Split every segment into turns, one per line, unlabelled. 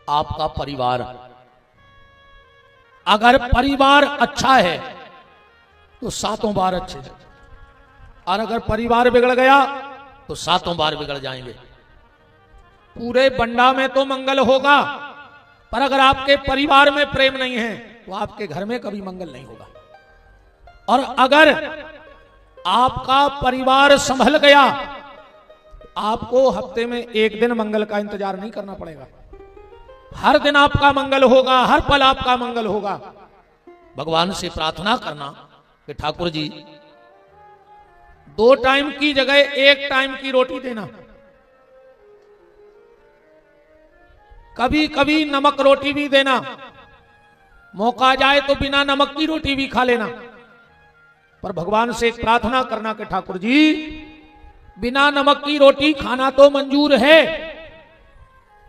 आपका परिवार। अगर परिवार अच्छा है तो सातों बार अच्छे हैं, और अगर परिवार बिगड़ गया तो सातों बार बिगड़ जाएंगे। पूरे बंडा में तो मंगल होगा, पर अगर आपके परिवार में प्रेम नहीं है तो आपके घर में कभी मंगल नहीं होगा। और अगर आपका परिवार संभल गया, आपको हफ्ते में एक दिन मंगल का इंतजार नहीं करना पड़ेगा। हर दिन आपका मंगल होगा, हर पल आपका मंगल होगा। भगवान से प्रार्थना करना कि ठाकुर जी 2 टाइम की जगह 1 टाइम की रोटी देना। कभी कभी नमक रोटी भी देना, मौका जाए तो बिना नमक की रोटी भी खा लेना। पर भगवान से प्रार्थना करना कि ठाकुर जी बिना नमक की रोटी खाना तो मंजूर है,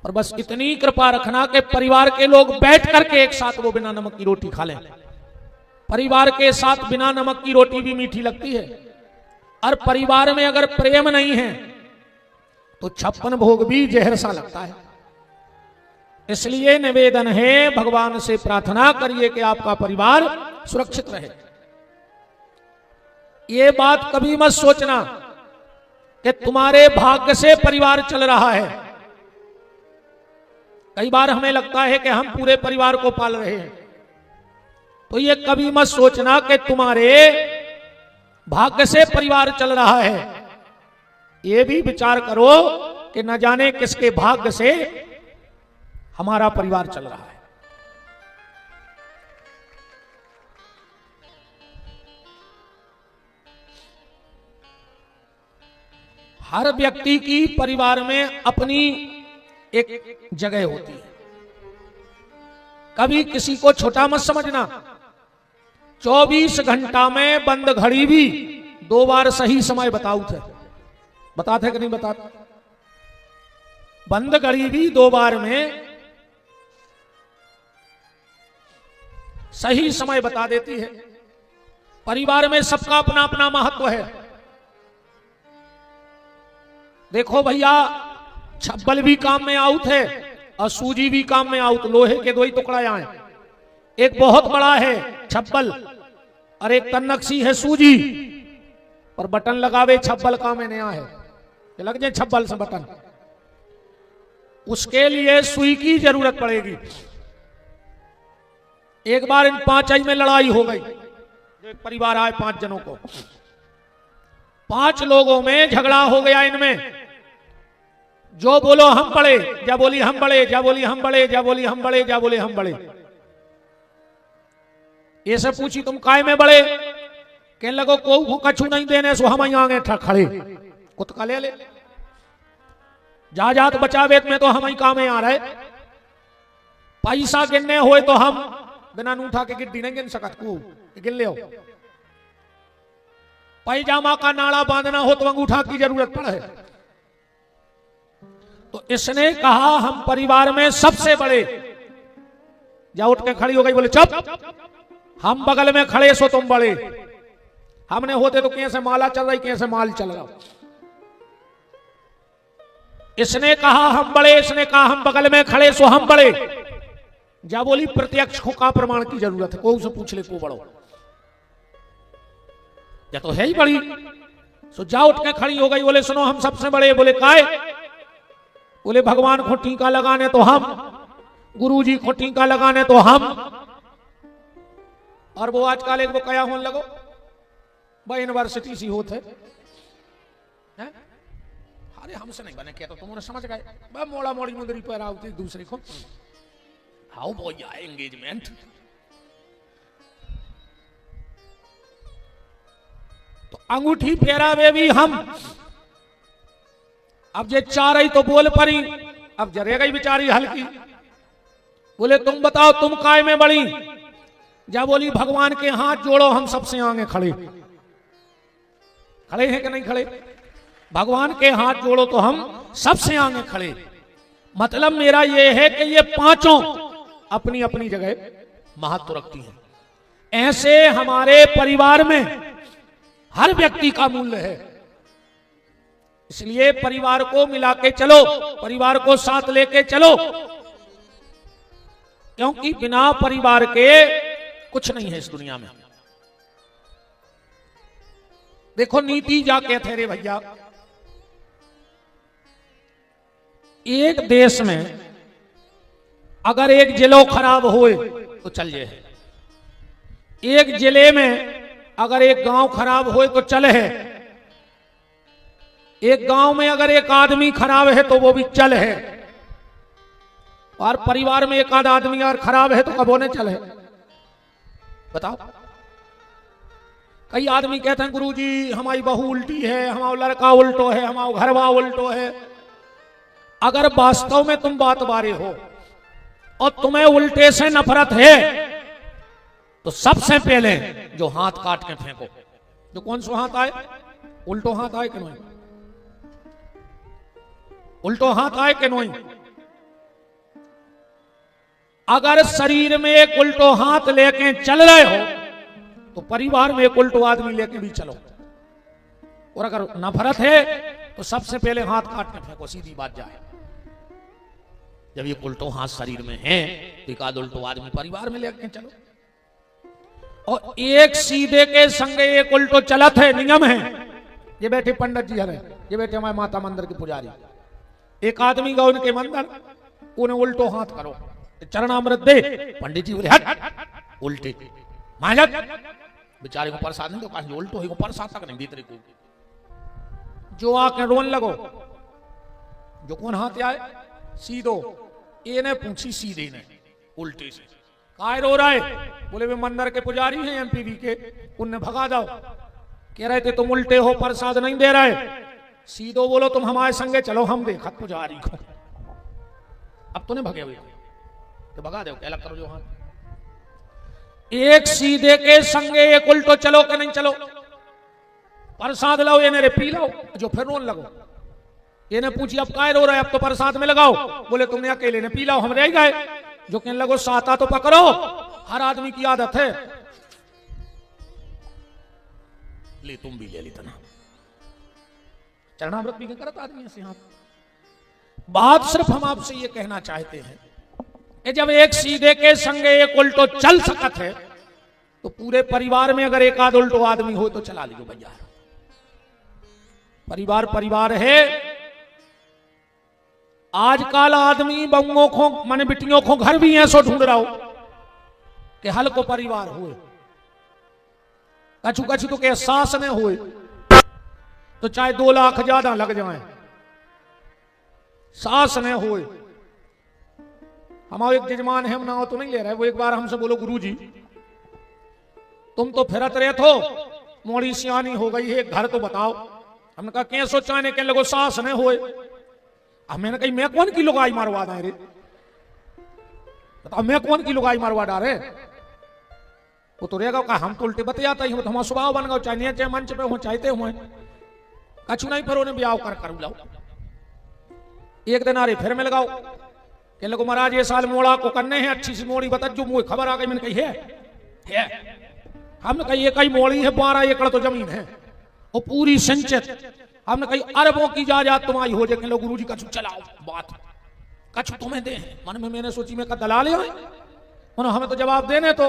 पर बस इतनी कृपा रखना कि परिवार के लोग बैठ करके एक साथ वो बिना नमक की रोटी खा लें। परिवार के साथ बिना नमक की रोटी भी मीठी लगती है, और परिवार में अगर प्रेम नहीं है तो 56 भोग भी जहर सा लगता है। इसलिए निवेदन है, भगवान से प्रार्थना करिए कि आपका परिवार सुरक्षित रहे। ये बात कभी मत सोचना कि तुम्हारे भाग्य से परिवार चल रहा है। कई बार हमें लगता है कि हम पूरे परिवार को पाल रहे हैं, तो ये कभी मत सोचना कि तुम्हारे भाग्य से परिवार चल रहा है। ये भी विचार करो कि न जाने किसके भाग्य से हमारा परिवार चल रहा है। हर व्यक्ति की परिवार में अपनी एक जगह होती है। कभी किसी को छोटा मत समझना। 24 घंटा में बंद घड़ी भी 2 बार सही समय बताते कि नहीं बताते? बंद घड़ी भी 2 बार में सही समय बता देती है। परिवार में सबका अपना अपना महत्व है। देखो भैया, छब्बल भी काम में आउट है और सूजी भी काम में आउट। लोहे के 2 ही टुकड़ा यहाँ है, एक बहुत बड़ा है छब्बल और एक तन्नकसी है सूजी। पर बटन लगावे छब्बल काम में नया है, लग जाए छब्बल से बटन, उसके लिए सुई की जरूरत पड़ेगी। एक बार इन 5 में लड़ाई हो गई। एक परिवार आए 5 जनों को, 5 लोगों में झगड़ा हो गया। इनमें जो बोलो हम बड़े, जा बोली हम बड़े, जा बोली हम बड़े, जा बोली हम बड़े, जा बोले हम बड़े। ये सब पूछी तुम काय में बड़े? कहने लगो को कछु नहीं देने सो हम यहाँ आगे खड़े, कुत्का ले जा जात बचावेत में तो हम ही काम में आ रहे। पैसा गिनने हुए तो हम बिना उठा के गिट्टी नहीं गिन सकत को गिन ले। पैजामा का नाड़ा बांधना हो तो अंगूठा की जरूरत पड़े। तो इसने कहा हम परिवार में सबसे बड़े। जा उठ के खड़ी हो गई, बोले चुप, हम बगल में खड़े सो तुम बड़े। हमने होते तो कैसे माला चल रही, कैसे माल चल रहा। इसने कहा हम बड़े, इसने कहा हम बगल में खड़े सो हम बड़े। जा बोली प्रत्यक्ष का प्रमाण की जरूरत है, कोई से पूछ ले को बड़ो, या तो है ही बड़ी। सो जा उठ के खड़ी हो गई, बोले सुनो हम सबसे बड़े। बोले काय? बोले भगवान को टीका लगाने तो हम, गुरुजी को टीका लगाने तो हम। और वो आजकल एक वो कया होने लगो, भाई यूनिवर्सिटी सी होते है? अरे हमसे नहीं बने क्या, तो तुमने समझ गए। मोड़ा मोड़ी मुंदरी पर आती दूसरे को, हाउ बॉय एंगेजमेंट। तो अंगूठी फेरावे भी हम। अब ये 4 ही तो बोल पड़ी, अब जरेगा ही बेचारी हल्की। बोले तुम बताओ तुम काय में बड़ी? जा बोली भगवान के हाथ जोड़ो, हम सबसे आगे खड़े। खड़े हैं कि नहीं खड़े? भगवान के हाथ जोड़ो तो हम सबसे आगे खड़े। मतलब मेरा यह है कि ये 5 अपनी अपनी जगह महत्व रखती हैं। ऐसे हमारे परिवार में हर व्यक्ति का मूल्य है। इसलिए परिवार को मिला के चलो, परिवार को साथ लेके चलो। क्योंकि बिना परिवार के कुछ नहीं है इस दुनिया में। देखो नीति जा कहते रे भैया, एक देश में अगर एक जिलो खराब होए तो चल जाए, एक जिले में अगर एक गांव खराब होए तो चल है, एक गांव में अगर एक आदमी खराब है तो वो भी चल है, और परिवार में एक आध आदमी अगर खराब है तो कब होने चल है? बताओ। कई आदमी कहते हैं गुरुजी हमारी बहू उल्टी है, हमारा लड़का उल्टो है, हमारा घरवा उल्टो है। अगर वास्तव में तुम बात बारे हो और तुम्हें उल्टे से नफरत है तो सबसे पहले जो हाथ काट के फेंको। जो कौन सा हाथ आए? उल्टो हाथ आए कि नहीं? उल्टो हाथ आए कि नहीं? अगर शरीर में एक उल्टो हाथ लेके चल रहे हो तो परिवार में एक उल्टो आदमी लेके भी चलो। और अगर नफरत है तो सबसे पहले हाथ काट के फेंको, सीधी बात जाए। जब ये उल्टो हाथ शरीर में है तो एक आध उल्टो आदमी परिवार में लेके चलो। और एक सीधे के संग एक उल्टो चलत है, नियम है। ये बैठे पंडित जी है, ये बैठे हमारे माता मंदिर के पुजारी, एक आदमी गया उनके मंदिर, उन्हें उल्टो हाथ करो, चरणामृत दे। पंडित जी बोले हट उल्टे माजत, बेचारे को प्रसाद नहीं, तो कहा उल्टो ही को प्रसाद तक नहीं भीतरे को। जो आके रोन लगो, जो कौन हाथ आए सीधो, ये ने पूछी सीधे ने उल्टे से, काय रो रहा है? बोले वे मंदिर के पुजारी हैं एमपीवी के, उनने भगा दो। कह रहे थे तुम उल्टे हो, प्रसाद नहीं दे रहे। सीधो बोलो तुम हमारे संगे चलो, हम देखा पुजारी को। अब तो नहीं भगे हुए तो भगा दो, क्या करो जो हाथ। एक सीधे के संगे एक उल्टो चलो कि नहीं चलो? प्रसाद लाओ, ये ने पी लो, जो फिर रोन लगो। ये ने पूछी अब काय रो रहा है? अब तो प्रसाद में लगाओ। बोले तुमने अकेले ने पी लाओ, हम रह गए। जो कहने लगो साता तो पकड़ो, हर आदमी की आदत है। ले तुम भी ले ली तना चरणामृत भी करता आदमी से हाथ। बात सिर्फ हम आपसे ये कहना चाहते हैं कि जब एक सीधे के संगे एक उल्टो चल सकत है तो पूरे परिवार में अगर एक आध उल्टो आदमी हो तो चला लीजिए भैया। परिवार परिवार है। आजकल आदमी बंगों को मन बिटियों को घर भी ऐसो ढूंढ रहा हो कि हल को परिवार हुए, कछु कछु तो के सास ने हुए तो चाहे 2 लाख ज्यादा लग जाए, सास ने हुए। हमारे एक जजमान है, हम नाम तो नहीं ले रहे, वो एक बार हमसे बोलो गुरुजी तुम तो फिरत रहे थो, मोड़ी सियानी हो गई है, घर तो बताओ। हमने कहा क्या सोचाने के लगो सास ने हुए। अब मैंने कही मैं कौन की लुगाई मारवा दे रे, बताओ मैं कौन की लुगाई मारवा डारे? वो तो रहेगा कहा हम तो उल्टे बतियाता ही, तो हमारा स्वभाव बन गया, चाहे चाहे मंच पे हो चाहते हुए कछु नहीं, फिर उन्हें ब्याह कर लाओ। एक दिन आ रही फिर मिल गाओ के लोग महाराज ये साल मोड़ा को करने हैं, अच्छी सी मोड़ी बता, जो मुझे खबर आ गई। मैंने कही है हमने कही एक ही मोड़ी है, 12 एकड़ तो जमीन है वो पूरी संचित। हमने कही अरबों की जायदाद तुम्हारी हो जाए। लोग गुरुजी कछु चलाओ बात, कछु तुम्हें दे। मन में मैंने सोची मैं दलाल है, उन्होंने हमें तो जवाब देने। तो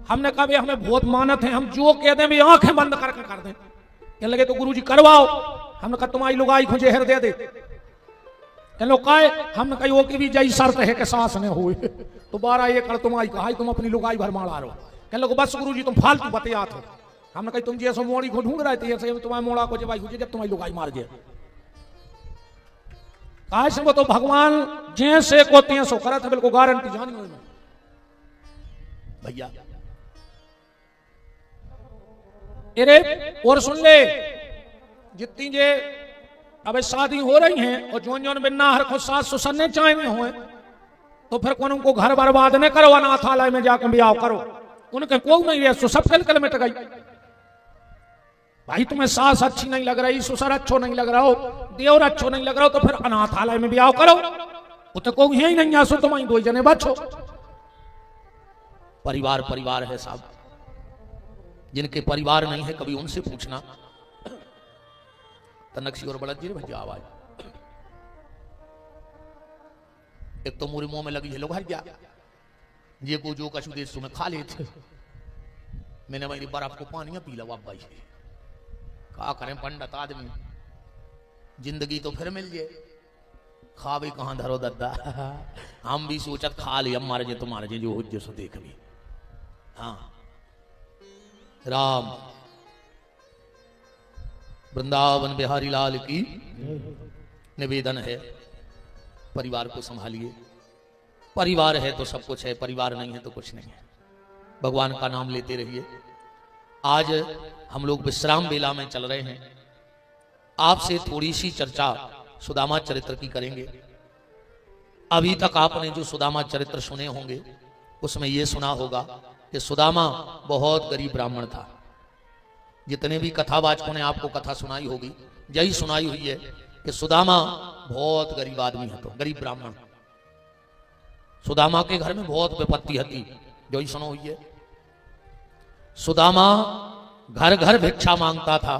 हमने कहा भाई हमें बहुत मानत है, हम जो कह दें भी आंखें बंद करके कर दें। कहने लगे तो गुरुजी करवाओ। हमने कहा तुम्हारी लुगाई को जहर दे दे। कहने लोग काहे? हमने कही वो की भी जई शर्त है कि सास ने हुए तो 12 एकड़ तुम्हारी कहा, तुम अपनी लुगाई भर मारा रहो। कहने लोग बस गुरुजी तुम फालतू बतियात हो। हमने कही तुम जैसे मोड़ी को ढूंढ रहे थे ऐसे तुम्हारे मोड़ा को जब जब तुम्हारी लुगाई मार गया। कहा से वो तो भगवान जैसे को तैसो करा था, बिल्कुल गारंटी जानी हो भैया। अरे और सुन ले, जितनी जे अब शादी हो रही हैं और जोन जोन बिन्ना हर को सास सुसन्ने चाहे में हुए तो फिर कौन उनको घर बर्बाद न करो, अनाथालय में जाकर ब्याह करो। उनके को नहीं रहे, सब कल मिट गई। भाई तुम्हें सास अच्छी नहीं लग रही, ससुर अच्छो नहीं लग रहा हो, देवर अच्छो नहीं लग रहा हो, तो फिर अनाथालय में ब्याह करो। वो तो को ही नहीं आसो, तुम 2 जने बचो। परिवार परिवार है साहब, जिनके परिवार नहीं है कभी उनसे पूछना। तनक्षी और बड़द जी भैया आवाज एक तो मुरी मुंह में लगी है लोग हर गया ये को जो कछु देश में खा लेते। मैंने मेरी बर्फ को पानी पी लो आप भाई, क्या करें पंडित आदमी, जिंदगी तो फिर मिल जाए, खा भी कहां धरो दद्दा। हम भी सोचत खा ले, हम मारे जे तुम्हारे जे जो हो जो सो देख भी। हाँ राम वृंदावन बिहारी लाल की निवेदन है, परिवार को संभालिए। परिवार है तो सब कुछ है, परिवार नहीं है तो कुछ नहीं है। भगवान का नाम लेते रहिए। आज हम लोग विश्राम बेला में चल रहे हैं, आपसे थोड़ी सी चर्चा सुदामा चरित्र की करेंगे। अभी तक आपने जो सुदामा चरित्र सुने होंगे उसमें यह सुना होगा कि सुदामा बहुत गरीब ब्राह्मण था। जितने भी कथावाचकों ने आपको कथा सुनाई होगी यही सुनाई हुई है कि सुदामा बहुत गरीब आदमी है, तो गरीब ब्राह्मण। सुदामा के घर में बहुत विपत्ति थी, जो ही सुनो हुई है। सुदामा घर घर भिक्षा मांगता था,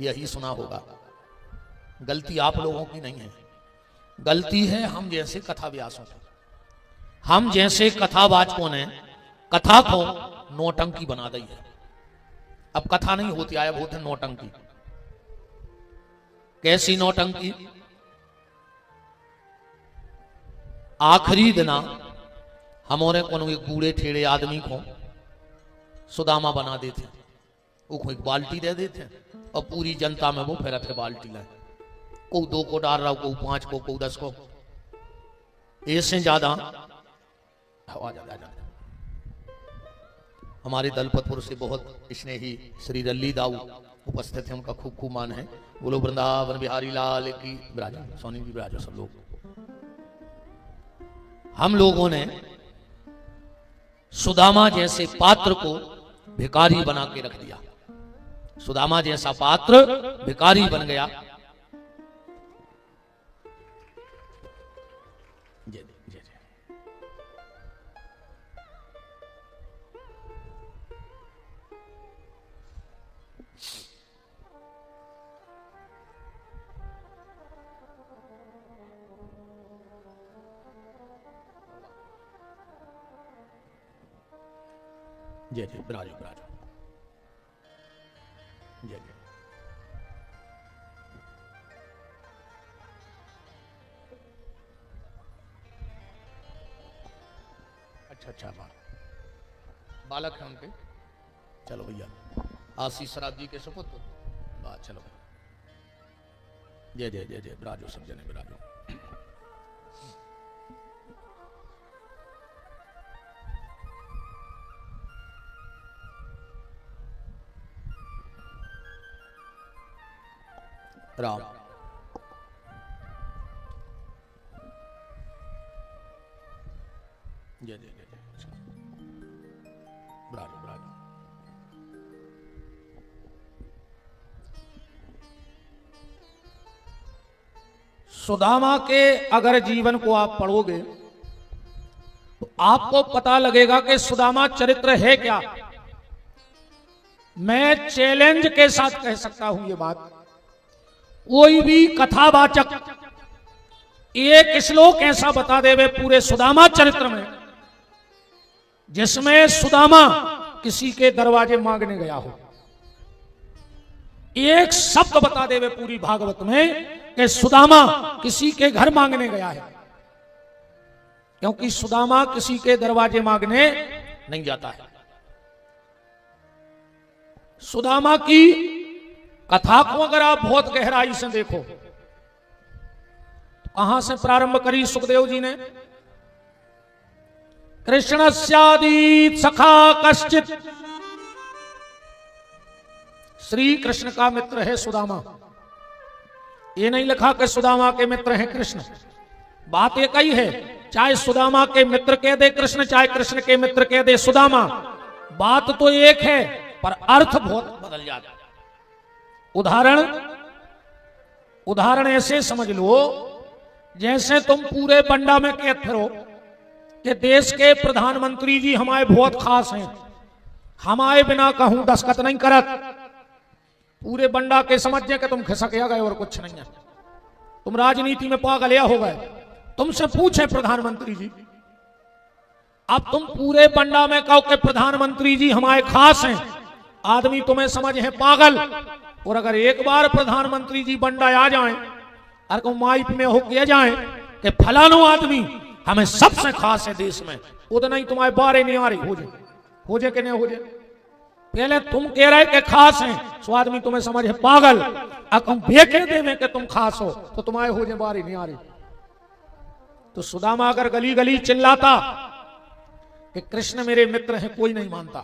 यही सुना होगा। गलती आप लोगों की नहीं है, गलती है हम जैसे कथा व्यासों की। हम जैसे कथावाचकों ने कथा को नौटंकी बना दी है। अब कथा नहीं होती, आया बहुत है नौटंकी। कैसी नौटंकी? आखिरी दिना हमारे को एक बूढ़े ठेड़े आदमी को सुदामा बना देते, वो एक बाल्टी दे देते और पूरी जनता में वो फिर थे बाल्टी लाए। को 2 को डाल रहा, को 5 को 10 को, ऐसे ज्यादा हवा ज्यादा। हमारे दलपतपुर से बहुत स्नेही श्री रल्ली दाऊ उपस्थित है, उनका खूब खूब मान है। बोलो वृंदावन बिहारी लाल की विराजा, सोनी जी विराजा सब लोग। हम लोगों ने सुदामा जैसे पात्र को भिखारी बना के रख दिया। सुदामा जैसा पात्र भिखारी बन गया। जय जय विराजो विराजो। जय जय। अच्छा बालक है उनके। चलो भैया, आशीष शराब जी के सुपुत्र बात। चलो जय जय जय जय विराजो, सब जने विराजो। राम जय जय जय जय। ब्राजो ब्राजो। सुदामा के अगर जीवन को आप पढ़ोगे तो आपको पता लगेगा कि सुदामा चरित्र है क्या। मैं चैलेंज के साथ कह सकता हूं ये बात, कोई भी कथावाचक एक श्लोक ऐसा बता देवे पूरे सुदामा चरित्र में जिसमें सुदामा किसी के दरवाजे मांगने गया हो। एक शब्द बता देवे पूरी भागवत में कि सुदामा किसी के घर मांगने गया है, क्योंकि सुदामा किसी के दरवाजे मांगने नहीं जाता है। सुदामा की कथा को अगर आप बहुत गहराई से देखो तो कहां से प्रारंभ करी सुखदेव जी ने? कृष्णस्यादीत सखा कश्चित, श्री कृष्ण का मित्र है सुदामा। ये नहीं लिखा कि सुदामा के मित्र हैं कृष्ण, बात एक ही है। चाहे सुदामा के मित्र कह दे कृष्ण, चाहे कृष्ण के मित्र कह दे सुदामा, बात तो एक है पर अर्थ बहुत बदल जाता है। उदाहरण ऐसे समझ लो जैसे तुम पूरे बंडा में कहते फिरो कि देश के प्रधानमंत्री जी हमारे बहुत खास हैं, हमारे बिना कहूं दस्तखत नहीं करत। पूरे बंडा के समझ जाए कि तुम खिसक गए और कुछ नहीं है, तुम राजनीति में पागल या हो गए। तुमसे पूछे प्रधानमंत्री जी अब तुम पूरे बंडा में कहो कि प्रधानमंत्री जी हमारे खास हैं, आदमी तुम्हें समझ है पागल। और अगर एक बार प्रधानमंत्री जी बंडा आ जाएं और को माइक में हो किया जाए कि फलानो आदमी हमें सबसे खास है देश में, उतना ही तुम्हारे बारे नहीं आ रही हो जाए कि नहीं हो जाए। पहले तुम कह रहे कि खास हैं, सो आदमी तुम्हें समझ है पागल। अब हम कह दे में कि तुम खास हो तो तुम्हारे हो जाए बारी नहीं आ रही। तो सुदामा अगर गली गली चिल्लाता कि कृष्ण मेरे मित्र हैं, कोई नहीं मानता।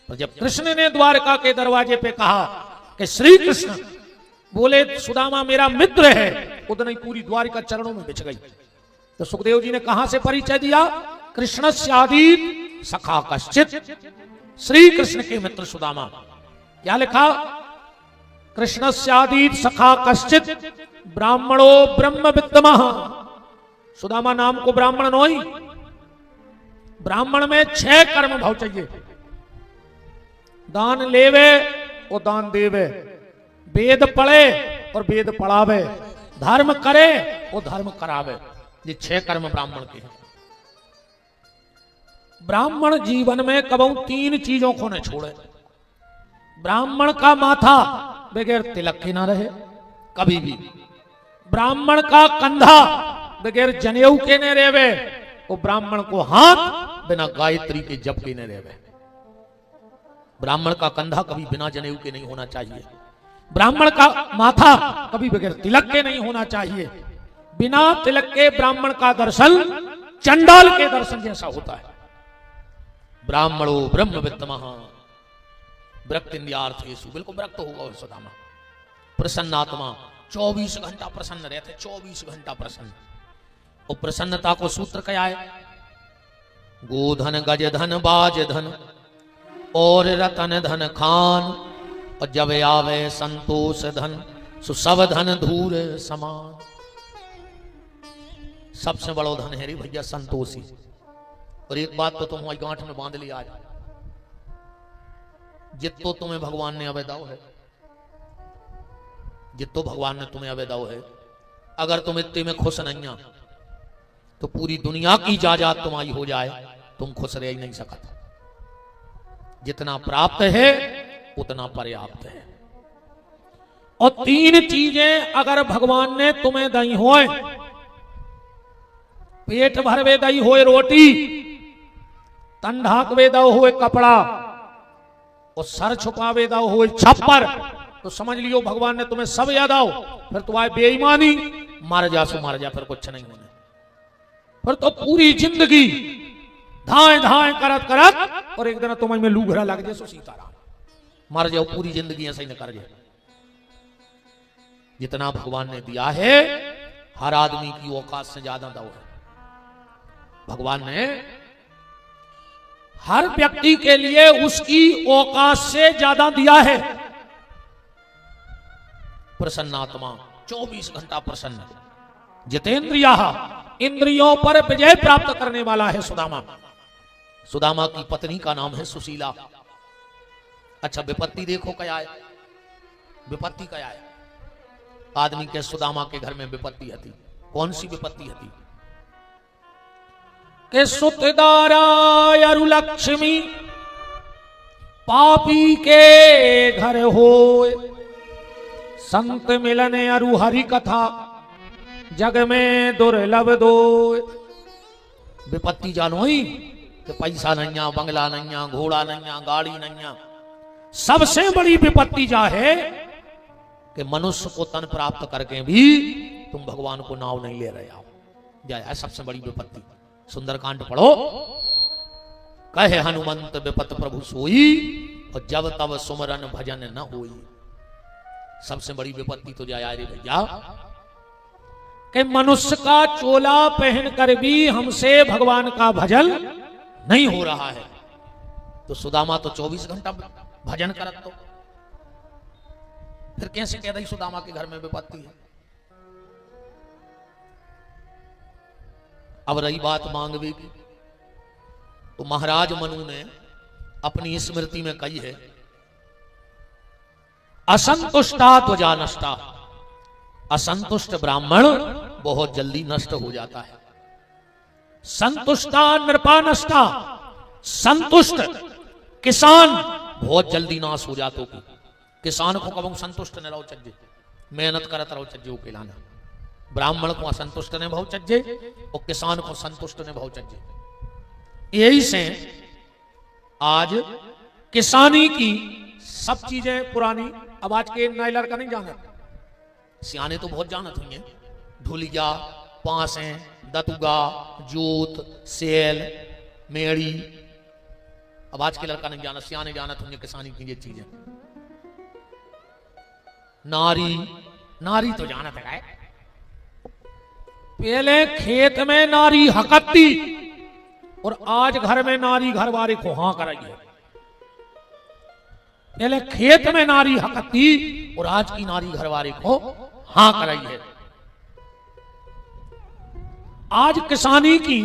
पर जब कृष्ण ने द्वारका के दरवाजे पे कहा कि श्री कृष्ण बोले सुदामा मेरा मित्र है, उतना ही पूरी द्वारिका चरणों में बिछ गई। तो सुखदेव जी ने कहां से परिचय दिया? कृष्ण स्यादीत सखा कश्चित, श्री कृष्ण के मित्र सुदामा। क्या लिखा? कृष्ण स्यादीत सखा कश्चित ब्राह्मणो ब्रह्म विद्मः। सुदामा नाम को ब्राह्मण नोई, ब्राह्मण में 6 कर्म भाव चाहिए। दान लेवे और दान देवे, वेद पढ़े और वेद पढ़ावे, धर्म करे और धर्म करावे। ये 6 कर्म ब्राह्मण के हैं। ब्राह्मण जीवन में कबहू 3 चीजों को न छोड़े। ब्राह्मण का माथा बगैर तिलक के ना रहे कभी भी। ब्राह्मण का कंधा बगैर जनेऊ के न रेवे, और ब्राह्मण को हाथ बिना गायत्री के जप के न रेवे। ब्राह्मण का कंधा कभी बिना जनेऊ के नहीं होना चाहिए। ब्राह्मण का माथा कभी बगैर तिलक के नहीं होना चाहिए। बिना तिलक के ब्राह्मण का दर्शन चंडाल के दर्शन जैसा होता है। ब्राह्मणो ब्रह्म विद्मः विरक्तिन्द्रियार्थेषु, बिल्कुल विरक्त होगा सुदामा। प्रसन्नात्मा, 24 घंटा प्रसन्न रहते, 24 घंटा प्रसन्न। और प्रसन्नता को सूत्र क्या है? गोधन गज धन बाज धन और रतन धन खान, और जब आवे संतोष धन सुसव धन धूर समान। सबसे बड़ो धन है रे भैया संतोषी। और एक बात तो तुम गांठ में बांध लिया, आज जितो तुम्हें भगवान ने अवेदाव है, जितो भगवान ने तुम्हें अवेदाव है, अगर तुम इतने में खुश नहीं आ तो पूरी दुनिया की जायदाद तुम्हारी हो जाए, तुम खुश रह ही नहीं सकते। जितना प्राप्त है उतना पर्याप्त है। और 3 चीजें अगर भगवान ने तुम्हें दी होए, पेट भरवे दई होए रोटी, तन ढाकवे दो होए कपड़ा, और सर छुपावे दो होए छप्पर, तो समझ लियो भगवान ने तुम्हें सब याद आओ। फिर तुम्हारी बेईमानी, मर जा सो मर जा, फिर कुछ नहीं होने। फिर तो पूरी जिंदगी धाए धाए करत करत और एक दिन तुम्हें में लूघरा लग जाए सो सीताराम, मर जाओ, पूरी जिंदगी ऐसा ही न कर जाए। जितना भगवान ने दिया है हर आदमी की औकात से ज्यादा दो है। भगवान ने हर व्यक्ति के लिए उसकी औकात से ज्यादा दिया है। प्रसन्नात्मा, 24 घंटा प्रसन्न। जितेंद्रिया, इंद्रियों पर विजय प्राप्त करने वाला है सुदामा। सुदामा की पत्नी का नाम है सुशीला। अच्छा, विपत्ति देखो क्या है, विपत्ति क्या है? आदमी के सुदामा के घर में विपत्ति थी। कौन सी विपत्ति थी? के सुतदारा अरु लक्ष्मी पापी के घर होए, संत मिलन अरु हरि कथा जग में दुर्लभ दो। विपत्ति जानो ही कि पैसा नहीं, बंगला नहीं, घोड़ा नहीं, गाड़ी नहीं। सबसे बड़ी विपत्ति जा है कि मनुष्य को तन प्राप्त करके भी तुम भगवान को नाव नहीं ले रहे हो। जाए सबसे बड़ी विपत्ति। सुंदरकांड पढ़ो, कहे हनुमंत विपत प्रभु सोई, और जब तब सुमरन भजन न होई। सबसे बड़ी विपत्ति तो जाए रे भैया कि मनुष्य का चोला पहनकर भी हमसे भगवान का भजन नहीं हो रहा है। तो सुदामा तो 24 घंटा भजन करत, तो फिर कैसे कह रही सुदामा के घर में विपत्ति है? अब रही बात मांगवे की, तो महाराज मनु ने अपनी स्मृति में कही है, असंतुष्टा त्वजा नष्टा। असंतुष्ट ब्राह्मण बहुत जल्दी नष्ट हो जाता है। संतुष्टा नृपानष्टा, संतुष्ट किसान बहुत जल्दी नाश हो जातो की। किसान को कब संतुष्ट न रहो चज्जे, मेहनत करत रहो चज्जे उकेलाना। ब्राह्मण को असंतुष्ट ने भाव चज्जे और किसान को संतुष्ट ने भाव चज्जे। यही से आज किसानी की सब चीजें पुरानी, अब आज के नए लड़का नहीं जानत, सियाने तो बहुत जानत हुई हैं। ढुलिया, पांसे, दतुगा, जोत, सेल, मेड़ी, अब आज के लड़का नहीं जानत, सियाने जानत होंगे किसानी की ये चीजें। नारी, नारी तो जानत है। पहले खेत में नारी हकती और आज घर में नारी घर वाले को हाँ कराई है। पहले खेत में नारी हकती और आज की नारी घर वाले को हाँ कराई है। आज किसानी की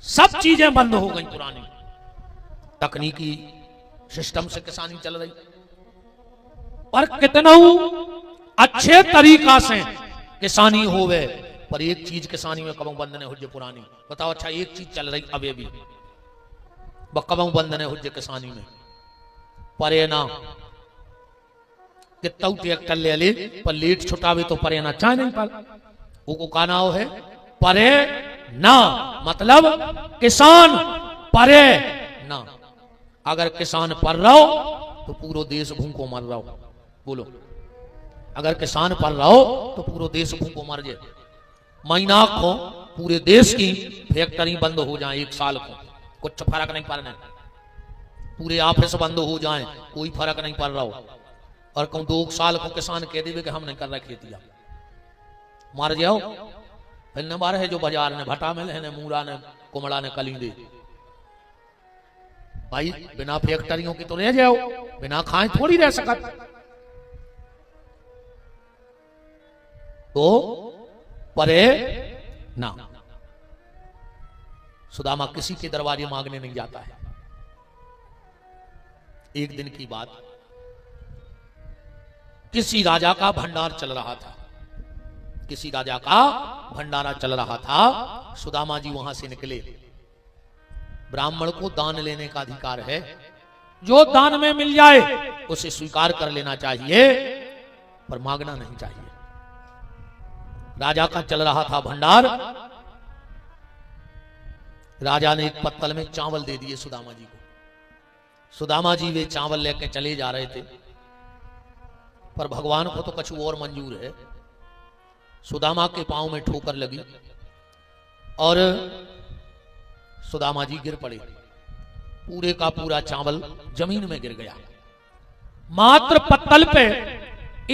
सब चीजें बंद हो गई पुरानी, तकनीकी सिस्टम से किसानी चल रही। पर कितना अच्छे तरीका से किसानी होवे, पर एक चीज किसानी में कबों बंद ने हो जे पुरानी। बताओ अच्छा, एक चीज चल रही अभी भी कबों बंद ने हो जे किसानी में, परे ना कितना ट्रैक्टर ले ले पर लेट छुटावे तो परे ना चाहे नहीं पर वो का नाव है परे ना, मतलब किसान परे ना। अगर किसान पर रहो तो पूरा देश भूखों मर रहो। बोलो, अगर किसान पर रहो तो पूरा देश भूखों मर जाए। महीना को पूरे देश की फैक्ट्री बंद हो जाए, एक साल को कुछ फर्क नहीं पड़ना। पूरे ऑफिस बंद हो जाए, कोई फर्क नहीं पड़ रहा हो। और कहूं 2 साल को किसान कह देवे कि हम नहीं कर रहे खेती, मर जाओ। फिर न मारे है जो बाजार ने भटा में ने मूड़ा ने कुमड़ा ने कलींदे, भाई बिना फैक्ट्रियों की तो रह जाओ, बिना खाए थोड़ी रह सकत। तो परे ना, सुदामा किसी के दरवाजे मांगने नहीं जाता है। एक दिन की बात, किसी राजा का भंडार चल रहा था, किसी राजा का भंडारा चल रहा था। सुदामा जी वहां से निकले। ब्राह्मण को दान लेने का अधिकार है, जो दान में मिल जाए उसे स्वीकार कर लेना चाहिए, पर मांगना नहीं चाहिए। राजा का चल रहा था भंडार, राजा ने एक पत्तल में चावल दे दिए सुदामा जी को। सुदामा जी वे चावल लेके चले जा रहे थे, पर भगवान को तो कुछ और मंजूर है। सुदामा के पांव में ठोकर लगी और सुदामा जी गिर पड़े। पूरे का पूरा चावल जमीन में गिर गया। मात्र पत्तल पे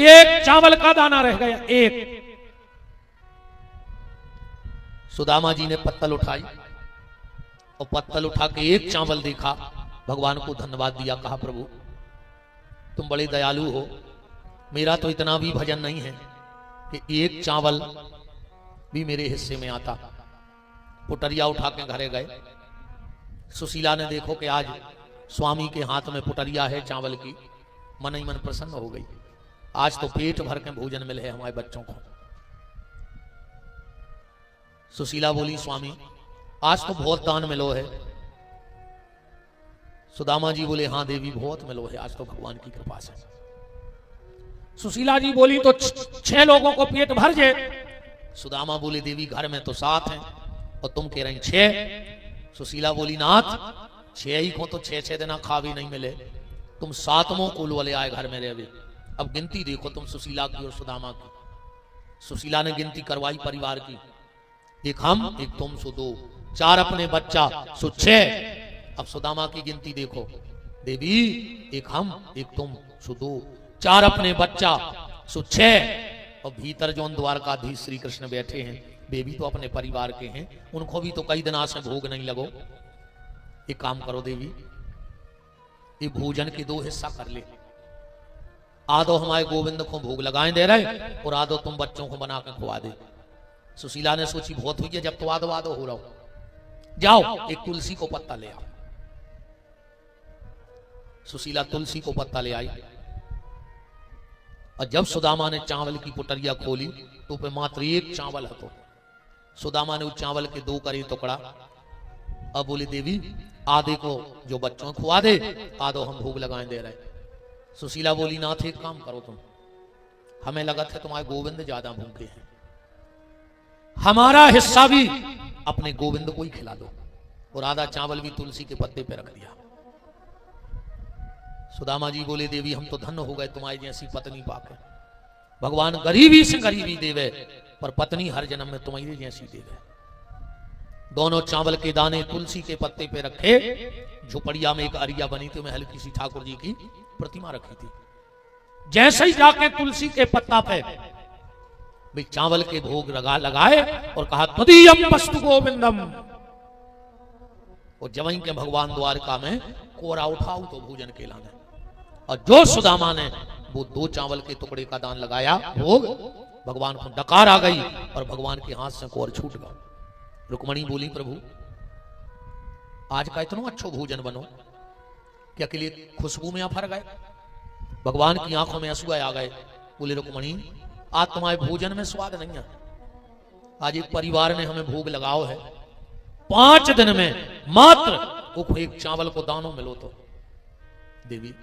एक चावल का दाना रह गया, एक। सुदामा जी ने पत्तल उठाई और पत्तल उठा के एक चावल देखा, भगवान को धन्यवाद दिया, कहा प्रभु तुम बड़े दयालु हो, मेरा तो इतना भी भजन नहीं है कि एक चावल भी मेरे हिस्से में आता। पुटरिया उठा के घरे गए। सुशीला ने देखो कि आज स्वामी के हाथ में पुटरिया है चावल की, मन ही मन प्रसन्न हो गई। आज तो पेट भर के भोजन मिले है हमारे बच्चों को। सुशीला बोली स्वामी आज तो बहुत दान मिलो है। सुदामा जी बोले हाँ देवी बहुत मिलो है, आज तो भगवान की कृपा से। सुशीला जी बोली तो 6 लोगों को पेट भर जाए। सुदामा बोले देवी घर में तो 7 हैं और तुम कह रही 6। सुशीला बोली नाथ 6 ही को तो 6 दिन खा भी नहीं मिले, तुम 7वां को वाले आए घर में रहे। अब गिनती देखो तुम सुशीला की और सुदामा की। सुशीला ने गिनती करवाई परिवार की, एक हम एक तुम सो 2, 4 अपने बच्चा सो 6। अब सुदामा की गिनती देखो, देवी एक हम एक तुम सो 2, 4 अपने बच्चा सो 6। और भीतर जो द्वारकाधीश श्री कृष्ण बैठे हैं वे भी तो अपने परिवार के हैं, उनको भी तो कई दिन से भोग नहीं लगो। एक काम करो देवी, ये भोजन के 2 हिस्सा कर ले। आधो हमारे गोविंद को भोग लगाए दे रहे और आधो तुम बच्चों को बना के खुआ दे। सुशीला ने सोची बहुत हुई है, जब तो आधो आधो हो रहा हो, जाओ एक तुलसी को पत्ता ले आओ। सुशीला तुलसी को पत्ता ले आई और जब सुदामा ने चावल की पुटरिया खोली तो पे मात्र एक चावल हतो। सुदामा ने उस चावल के 2 करे टुकड़ा। अब बोले देवी आधे को जो बच्चों को खुआ दे, आधो हम भोग लगाए दे रहे। सुशीला बोली नाथ एक काम करो तुम, हमें लगा था तुम्हारे गोविंद ज्यादा भूखे हैं, हमारा हिस्सा भी अपने गोविंद को ही खिला दो। और आधा चावल भी तुलसी के पत्ते पे रख दिया। सुदामा जी बोले देवी हम तो धन्य हो गए तुम्हारी जैसी पत्नी पाके। भगवान गरीबी से गरीबी देवे, पर पत्नी हर जन्म में तुम्हारी जैसी देवे। दोनों चावल के दाने तुलसी के पत्ते पे रखे। झुपड़िया में एक अरिया बनी थी, मैं हल्की सी ठाकुर जी की प्रतिमा रखी थी। जैसे ही जाके तुलसी के पत्ता पे भी चावल के भोग लगाए और कहा तदीयम वस्तु गोविंदम। और जवहीं के भगवान द्वारका में कोरा उठाओ तो भोजन के लाने। और जो सुदामा ने वो 2 चावल के टुकड़े का दान लगाया भोग, भगवान को डकार आ गई और भगवान के हाथ से कोर छूट गया। रुक्मणी बोली प्रभु आज का इतना अच्छा भोजन बनो क्या के लिए खुशबू में फर गए। भगवान की आंखों में आंसू आ गए। बोले रुक्मणी आज तुम्हारे भोजन में स्वाद नहीं है। आज एक परिवार ने हमें भोग लगाओ है, 5 दिन में मात्र एक चावल को दानों मिलो तो। देवी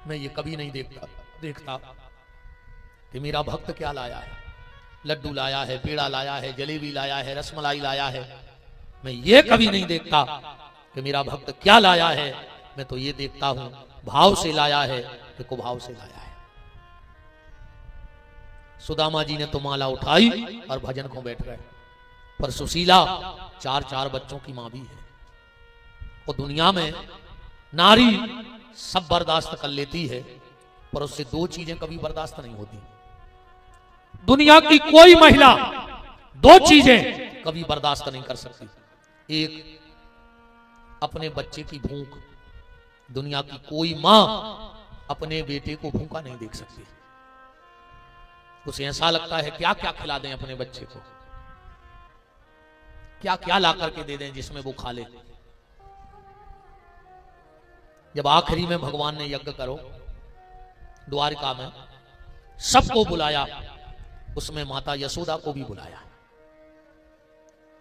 मैं ये कभी नहीं देखता कि मेरा भक्त क्या लाया है। लड्डू लाया है, पेड़ा लाया है, जलेबी लाया है, रसमलाई लाया है। मैं ये कभी नहीं देखता कि मेरा भक्त क्या लाया है। मैं तो ये देखता हूं भाव से लाया है कि कुभाव से लाया है। सुदामा जी ने तो माला उठाई और भजन को बैठ गए। पर सुशीला 4 बच्चों की मां भी है। और दुनिया में नारी सब बर्दाश्त कर लेती है, पर उससे 2 चीजें कभी बर्दाश्त नहीं होती। दुनिया की कोई महिला 2 चीजें कभी बर्दाश्त नहीं कर सकती। एक अपने बच्चे की भूख। दुनिया की कोई मां अपने बेटे को भूखा नहीं देख सकती। उसे ऐसा लगता है क्या क्या खिला दें अपने बच्चे को, क्या क्या ला करके दे दें जिसमें वो खा ले। जब आखिरी में भगवान ने यज्ञ करो द्वारका में, सबको बुलाया, उसमें माता यशोदा को भी बुलाया।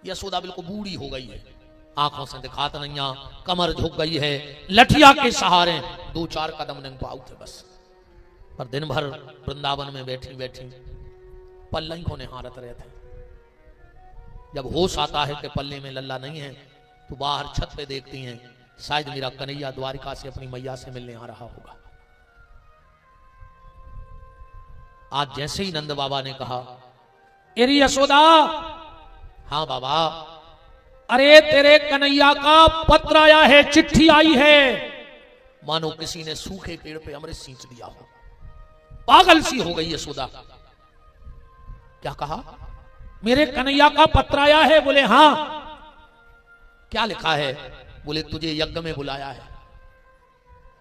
यशोदा बिल्कुल बूढ़ी हो गई है, आंखों से दिखात नहीं, कमर झुक गई है, लठिया के सहारे 2-4 कदम नहीं पाऊ थे बस। पर दिन भर वृंदावन में बैठी बैठी पल्ले को निहारत रहे थे। जब होश आता है कि पल्ले में लल्ला नहीं है, तो बाहर छत पे देखती हैं शायद मेरा कन्हैया द्वारिका से अपनी मैया से मिलने आ रहा होगा। आज जैसे ही नंद बाबा ने कहा अरे यशोदा, हाँ बाबा, अरे तेरे कन्हैया का पत्र आया है, चिट्ठी आई है। मानो किसी ने सूखे पेड़ पे अमृत सींच दिया हो। पागल सी हो गई यशोदा। क्या कहा? मेरे कन्हैया का पत्र आया है। बोले हाँ। क्या लिखा है? बोले तुझे यज्ञ में बुलाया है,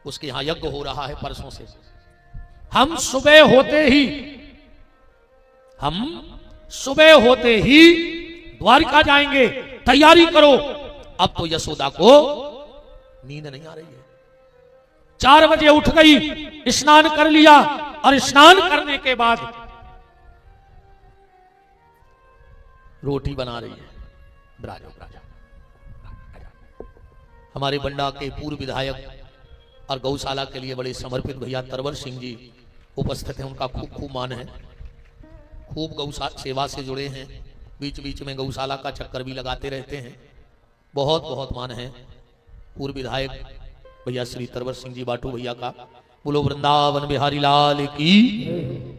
उसके यहां यज्ञ हो रहा है परसों से। हम सुबह होते ही द्वारका जाएंगे, तैयारी करो। अब तो यशोदा को नींद नहीं आ रही है। 4 बजे उठ गई, स्नान कर लिया, और स्नान करने के बाद रोटी बना रही है। ब्राजो ब्राजो। हमारे बंडा के पूर्व विधायक और गौशाला के लिए बड़े समर्पित भैया तरवर सिंह जी उपस्थित हैं। उनका खूब खूब मान है, खूब गौशाला सेवा से जुड़े हैं, बीच बीच में गौशाला का चक्कर भी लगाते रहते हैं। बहुत बहुत मान है पूर्व विधायक भैया श्री तरवर सिंह जी बाटू भैया का। बोलो वृंदावन बिहारी लाल की।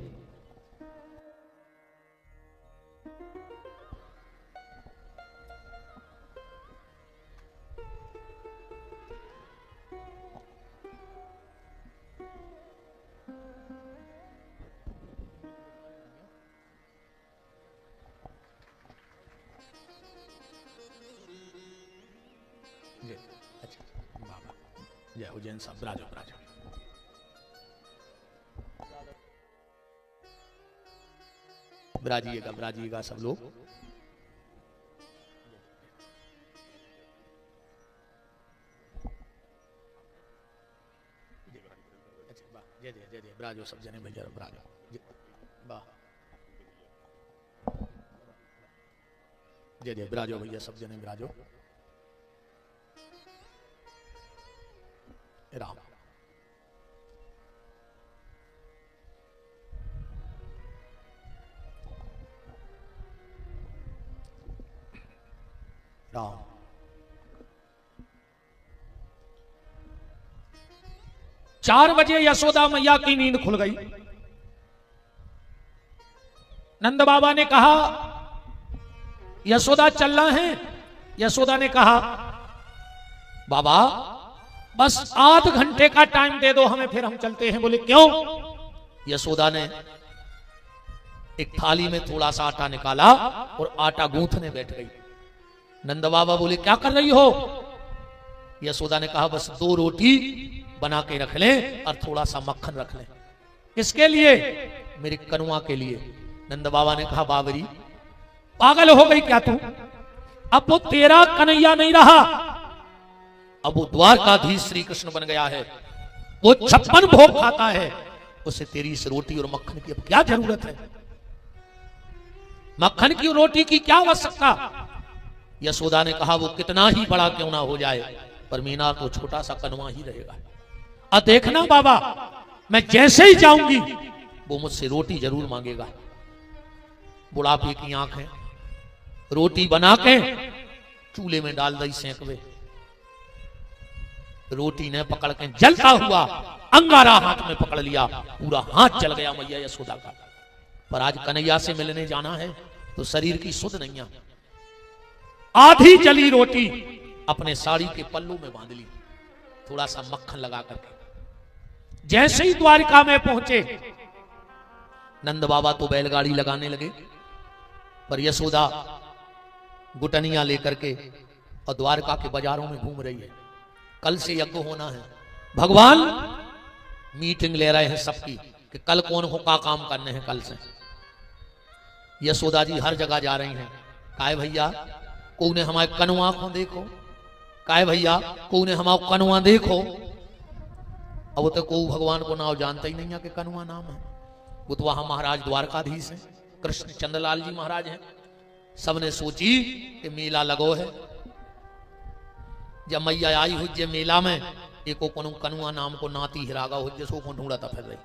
जय उज्जैन साहब, ब्राजो ब्राजो। ब्राजिएगा सब लोग। जय जय जय जय ब्राजो सब जने भैया ब्राजो। वाह जय जय, विराजो भैया, सब जने विराजो। राम राम। 4 बजे यशोदा मैया की नींद खुल गई। नंद बाबा ने कहा यशोदा चलना है। यशोदा ने कहा बाबा बस आध घंटे का टाइम दे दो हमें, फिर हम चलते हैं। बोले क्यों? यशोदा ने एक थाली में थोड़ा सा आटा निकाला और आटा गूंथने बैठ गई। नंद बाबा बोले क्या कर रही हो? यशोदा ने कहा बस 2 रोटी बना के रख लें और थोड़ा सा मक्खन रख लें। किसके लिए? मेरे कनुआ के लिए। नंद बाबा ने कहा बाबरी पागल हो गई क्या तू? अब वो तेरा कन्हैया नहीं रहा, अब वो द्वारकाधीश श्री कृष्ण बन गया है। वो 56 भोग खाता है, उसे तेरी इस रोटी और मक्खन की अब क्या जरूरत है? मक्खन की रोटी की क्या आवश्यकता? यशोदा ने कहा वो कितना ही बड़ा क्यों ना हो जाए, पर मीना तो छोटा सा कनुआ ही रहेगा। अब देखना बाबा, मैं जैसे ही जाऊंगी वो मुझसे रोटी जरूर मांगेगा। बुढ़ापे की आंखें, रोटी बना के चूल्हे में डाल दी सेंकवे। रोटी ने पकड़ के जलता हुआ अंगारा हाथ में पकड़ लिया, पूरा हाथ जल गया मैया यशोदा का। पर आज कन्हैया से मिलने जाना है तो शरीर की सुध नहीं है। आधी जली रोटी अपने साड़ी के पल्लू में बांध ली, थोड़ा सा मक्खन लगा करके। जैसे ही द्वारिका में पहुंचे, नंद बाबा तो बैलगाड़ी लगाने लगे, पर यशोदा गुटनिया लेकर के और द्वारका के बाजारों में घूम रही है। कल से यज्ञ होना है। भगवान मीटिंग ले रहे हैं सबकी कि कल कौन को का काम करने हैं कल से। यशोदा जी हर जगह जा रही हैं। काहे भैया को ने हमारे कनुआ को देखो, काहे भैया को ने हमारा कनुआ देखो। अब वो तो को भगवान को नाम जानता ही नहीं है कि कनुआ नाम है। वो तो वहां महाराज द्वारकाधीश है, कृष्ण चंद्रलाल जी महाराज हैं। सबने सोची कि मेला लगो है। जब मैया आई हुई जे मेला में, एको कनुआ नाम को नाती हिरागा हो जैसो को ढूंढा था फिर रही।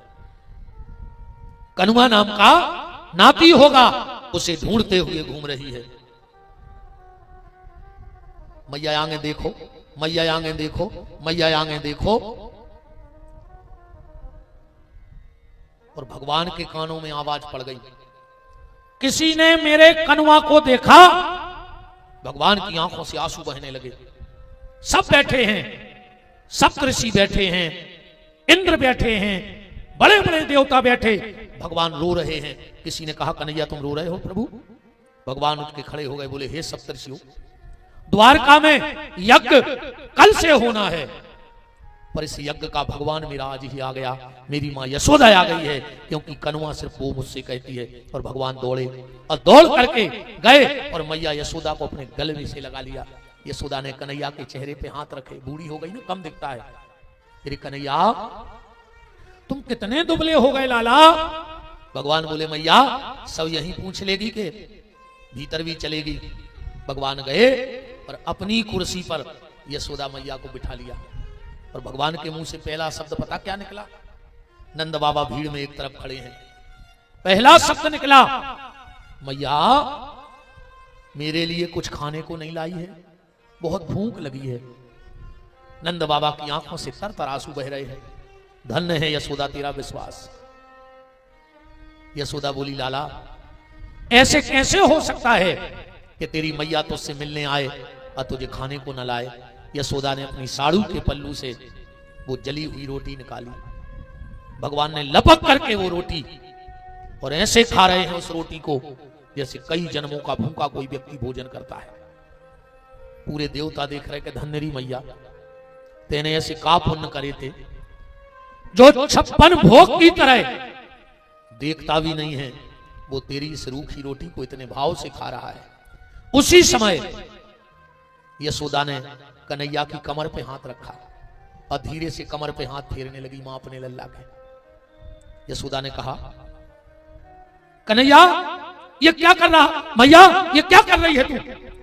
कनुआ नाम का नाती होगा, उसे ढूंढते हुए घूम रही है। मैया आगे देखो, मैया आगे देखो, मैया आगे देखो। और भगवान के कानों में आवाज पड़ गई, किसी ने मेरे कनुआ को देखा। भगवान की आंखों से आंसू बहने लगे। सब बैठे हैं, सब ऋषि बैठे हैं, इंद्र बैठे हैं, बड़े बड़े देवता बैठे, भगवान रो रहे हैं। किसी ने कहा कन्हैया तुम रो रहे हो प्रभु? भगवान उठ के खड़े हो गए, बोले हे सप्तर्षियों, द्वारका में यज्ञ कल से होना है, पर इस यज्ञ का भगवान मेरा आज ही आ गया। मेरी मां यशोदा आ गई है, क्योंकि कनुआ सिर्फ वो मुझसे कहती है। और भगवान दौड़े और दौड़ करके गए और मैया यशोदा को अपने गले में से लगा लिया। यशोदा ने कन्हैया के चेहरे पे हाथ रखे। बूढ़ी हो गई ना, कम दिखता है। फिर कन्हैया तुम कितने दुबले हो गए लाला? भगवान बोले मैया सब यही पूछ लेगी के भीतर भी चलेगी। भगवान गए और अपनी कुर्सी पर यशोदा मैया को बिठा लिया। और भगवान के मुंह से पहला शब्द पता क्या निकला? नंद बाबा भीड़ में एक तरफ खड़े हैं। पहला शब्द निकला, मैया मेरे लिए कुछ खाने को नहीं लाई है, बहुत भूख लगी है। नंद बाबा की आंखों से तर आंसू बह रहे हैं। धन्य है यशोदा तेरा विश्वास। यशोदा बोली लाला ऐसे कैसे हो सकता है कि तेरी मैया तुझसे मिलने आए और तुझे खाने को न लाए? यशोदा ने अपनी साड़ू के पल्लू से वो जली हुई रोटी निकाली। भगवान ने लपक करके वो रोटी और ऐसे खा रहे हैं उस रोटी को जैसे कई जन्मों का भूखा कोई व्यक्ति भोजन करता है। पूरे देवता देख रहे कि धन्यरी मैया तेने ऐसे का पुण्य करे थे जो 56 भोग की तरह देखता भी नहीं है, वो तेरी इस रूखी रोटी को इतने भाव से खा रहा है। उसी समय यशोदा ने कन्हैया की कमर पे हाथ रखा और धीरे से कमर पे हाथ फेरने लगी मां अपने लल्ला के। यशोदा ने कहा कन्हैया ये क्या कर रहा मैया, ये क्या कर रही है तू,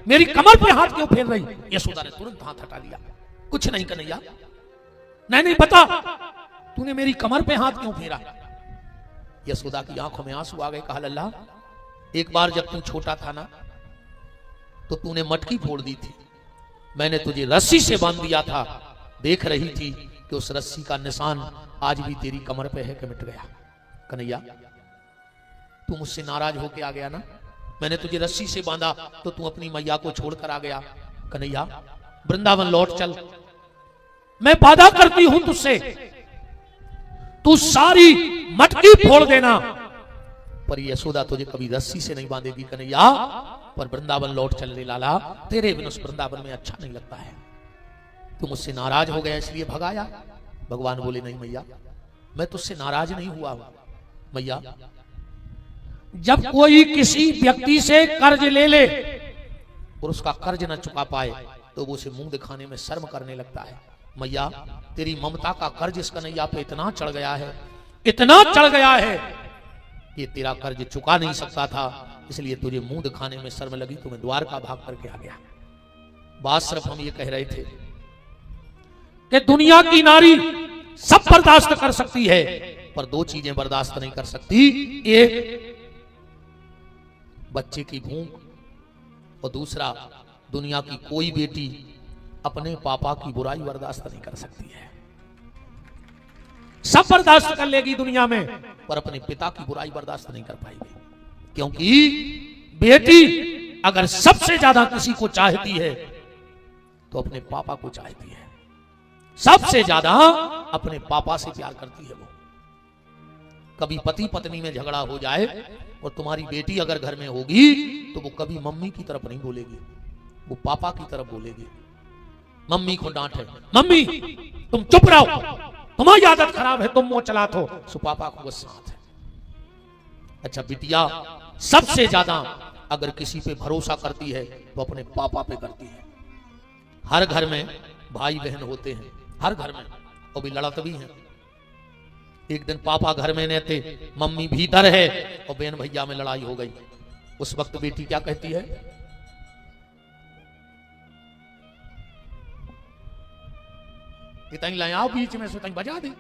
मेरी कमर पे हाथ क्यों फेर रही। यशोदा ने तुरंत हाथ हटा लिया, कुछ नहीं कन्हैया, नहीं बता तूने मेरी कमर पे हाथ क्यों फेरा। यशोदा की आंखों में आंसू आ गए। कहा लल्ला, एक बार जब तू छोटा था ना तो तूने मटकी फोड़ दी थी, मैंने तुझे रस्सी से बांध दिया था, देख रही थी कि उस रस्सी का निशान आज भी तेरी कमर पे है कि मिट गया। कन्हैया, तू मुझसे नाराज होके आ गया ना, मैंने तुझे रस्सी से बांधा तो तू अपनी मैया को छोड़कर आ गया। कन्हैया, वृंदावन लौट चल, मैं वादा करती हूं तुझसे, तू सारी मटकी फोड़ देना, पर यशोदा तुझे कभी रस्सी से नहीं बांधेगी। कन्हैया, पर वृंदावन लौट चल रे लाला, तेरे बिन उस वृंदावन में अच्छा नहीं लगता है, तू मुझसे नाराज हो गया इसलिए भगाया। भगवान बोले, नहीं मैया, मैं तुझसे नाराज नहीं हुआ हूं। मैया, जब कोई किसी व्यक्ति से कर्ज ले और उसका कर्ज न चुका पाए तो वो उसे मुंह दिखाने में शर्म करने लगता है। मैया, तेरी ममता का कर्ज इस कन्हैया पे इतना चढ़ गया है, इतना चढ़ गया है कि तेरा कर्ज चुका नहीं सकता था, इसलिए तुझे मुंह दिखाने में शर्म लगी, तुम्हें द्वारका भाग करके आ गया। बात सिर्फ हम ये कह रहे थे कि दुनिया की नारी सब बर्दाश्त कर सकती है, पर दो चीजें बर्दाश्त नहीं कर सकती, एक बच्चे की भूख और दूसरा दुनिया की कोई बेटी अपने पापा की बुराई बर्दाश्त नहीं कर सकती है। सब बर्दाश्त कर लेगी दुनिया में, पर अपने पिता की बुराई बर्दाश्त नहीं कर पाएगी, क्योंकि बेटी अगर सबसे ज्यादा किसी को चाहती है तो अपने पापा को चाहती है, सबसे ज्यादा अपने पापा से प्यार करती है। वो कभी पति पत्नी में झगड़ा हो जाए और तुम्हारी बेटी अगर घर में होगी तो वो कभी मम्मी की तरफ नहीं बोलेगी, वो पापा की तरफ बोलेगी। मम्मी को डांटे, मम्मी तुम चुप रहो, तुम्हारी आदत खराब है, तुम मुंह चलात हो, सो पापा को गुस्सा आता है। अच्छा, बिटिया सबसे ज्यादा अगर किसी पे भरोसा करती है तो अपने पापा पे करती है। हर घर में भाई बहन होते हैं, हर घर में, और भी लड़त भी हैं। एक दिन पापा घर में नहीं थे, मम्मी भीतर है और बहन भैया में लड़ाई हो गई। उस वक्त बेटी क्या कहती है, ले आओ बीच में से बजा दे।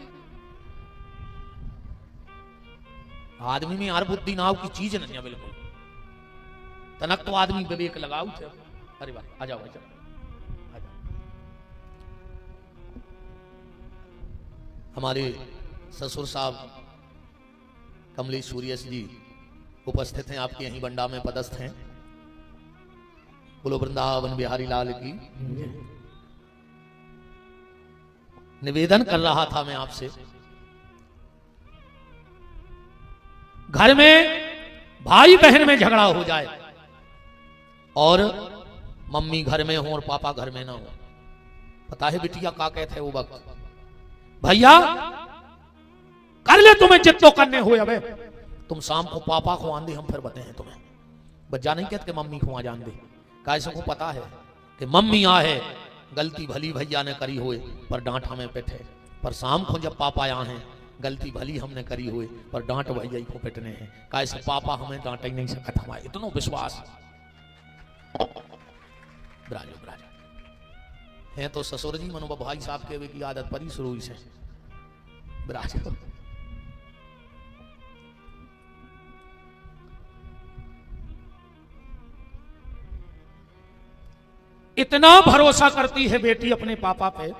आदमी में यार बुद्धि नाव की चीज नहीं है बिल्कुल, तनक तो आदमी विवेक लगाऊ थे। अरे वाह, आ जाओ आ जाओ। हमारे ससुर साहब कमलेश सूर्यस जी उपस्थित हैं, आपके यहीं बंडा में पदस्थ हैं। बोलो वृंदावन बिहारी लाल की। निवेदन कर रहा था मैं आपसे, घर में भाई बहन में झगड़ा हो जाए और मम्मी घर में हो और पापा घर में ना हो, पता है बिटिया का कहते वो वक्त, भैया कर ले तुम्हें जितो करने हुए, अबे तुम शाम को पापा को आंदे, हम फिर बताए हैं तुम्हें। बच्चा नहीं कहते मम्मी को आ जान दे, कैसे को पता है कि मम्मी आ है, गलती भली भैया ने करी हुए पर डांट हमें पिटे, पर शाम को जब पापा यहाँ हैं गलती भली हमने करी हुए पर डांट भैया को पिटने हैं, कैसे पापा हमें डांट ही नहीं सकता। हमारे इतना विश्वास ब्राजो ब्राजो है तो ससुर जी मनो भाई साहब के वे की आदत परी शुरू से ब्राजो। इतना भरोसा करती है बेटी अपने पापा पे। जय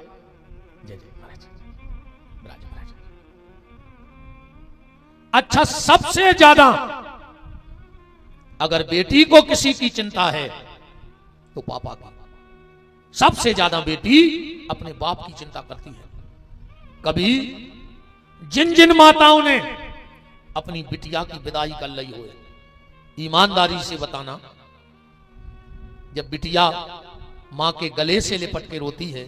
जय महाराज, महाराज। अच्छा, सबसे ज्यादा अगर बेटी को किसी की चिंता है तो पापा की, सबसे ज्यादा बेटी अपने बाप की चिंता करती है। कभी जिन जिन माताओं ने अपनी बिटिया की विदाई कर ली हो, ईमानदारी से बताना, जब बिटिया मां के गले से लिपट के रोती है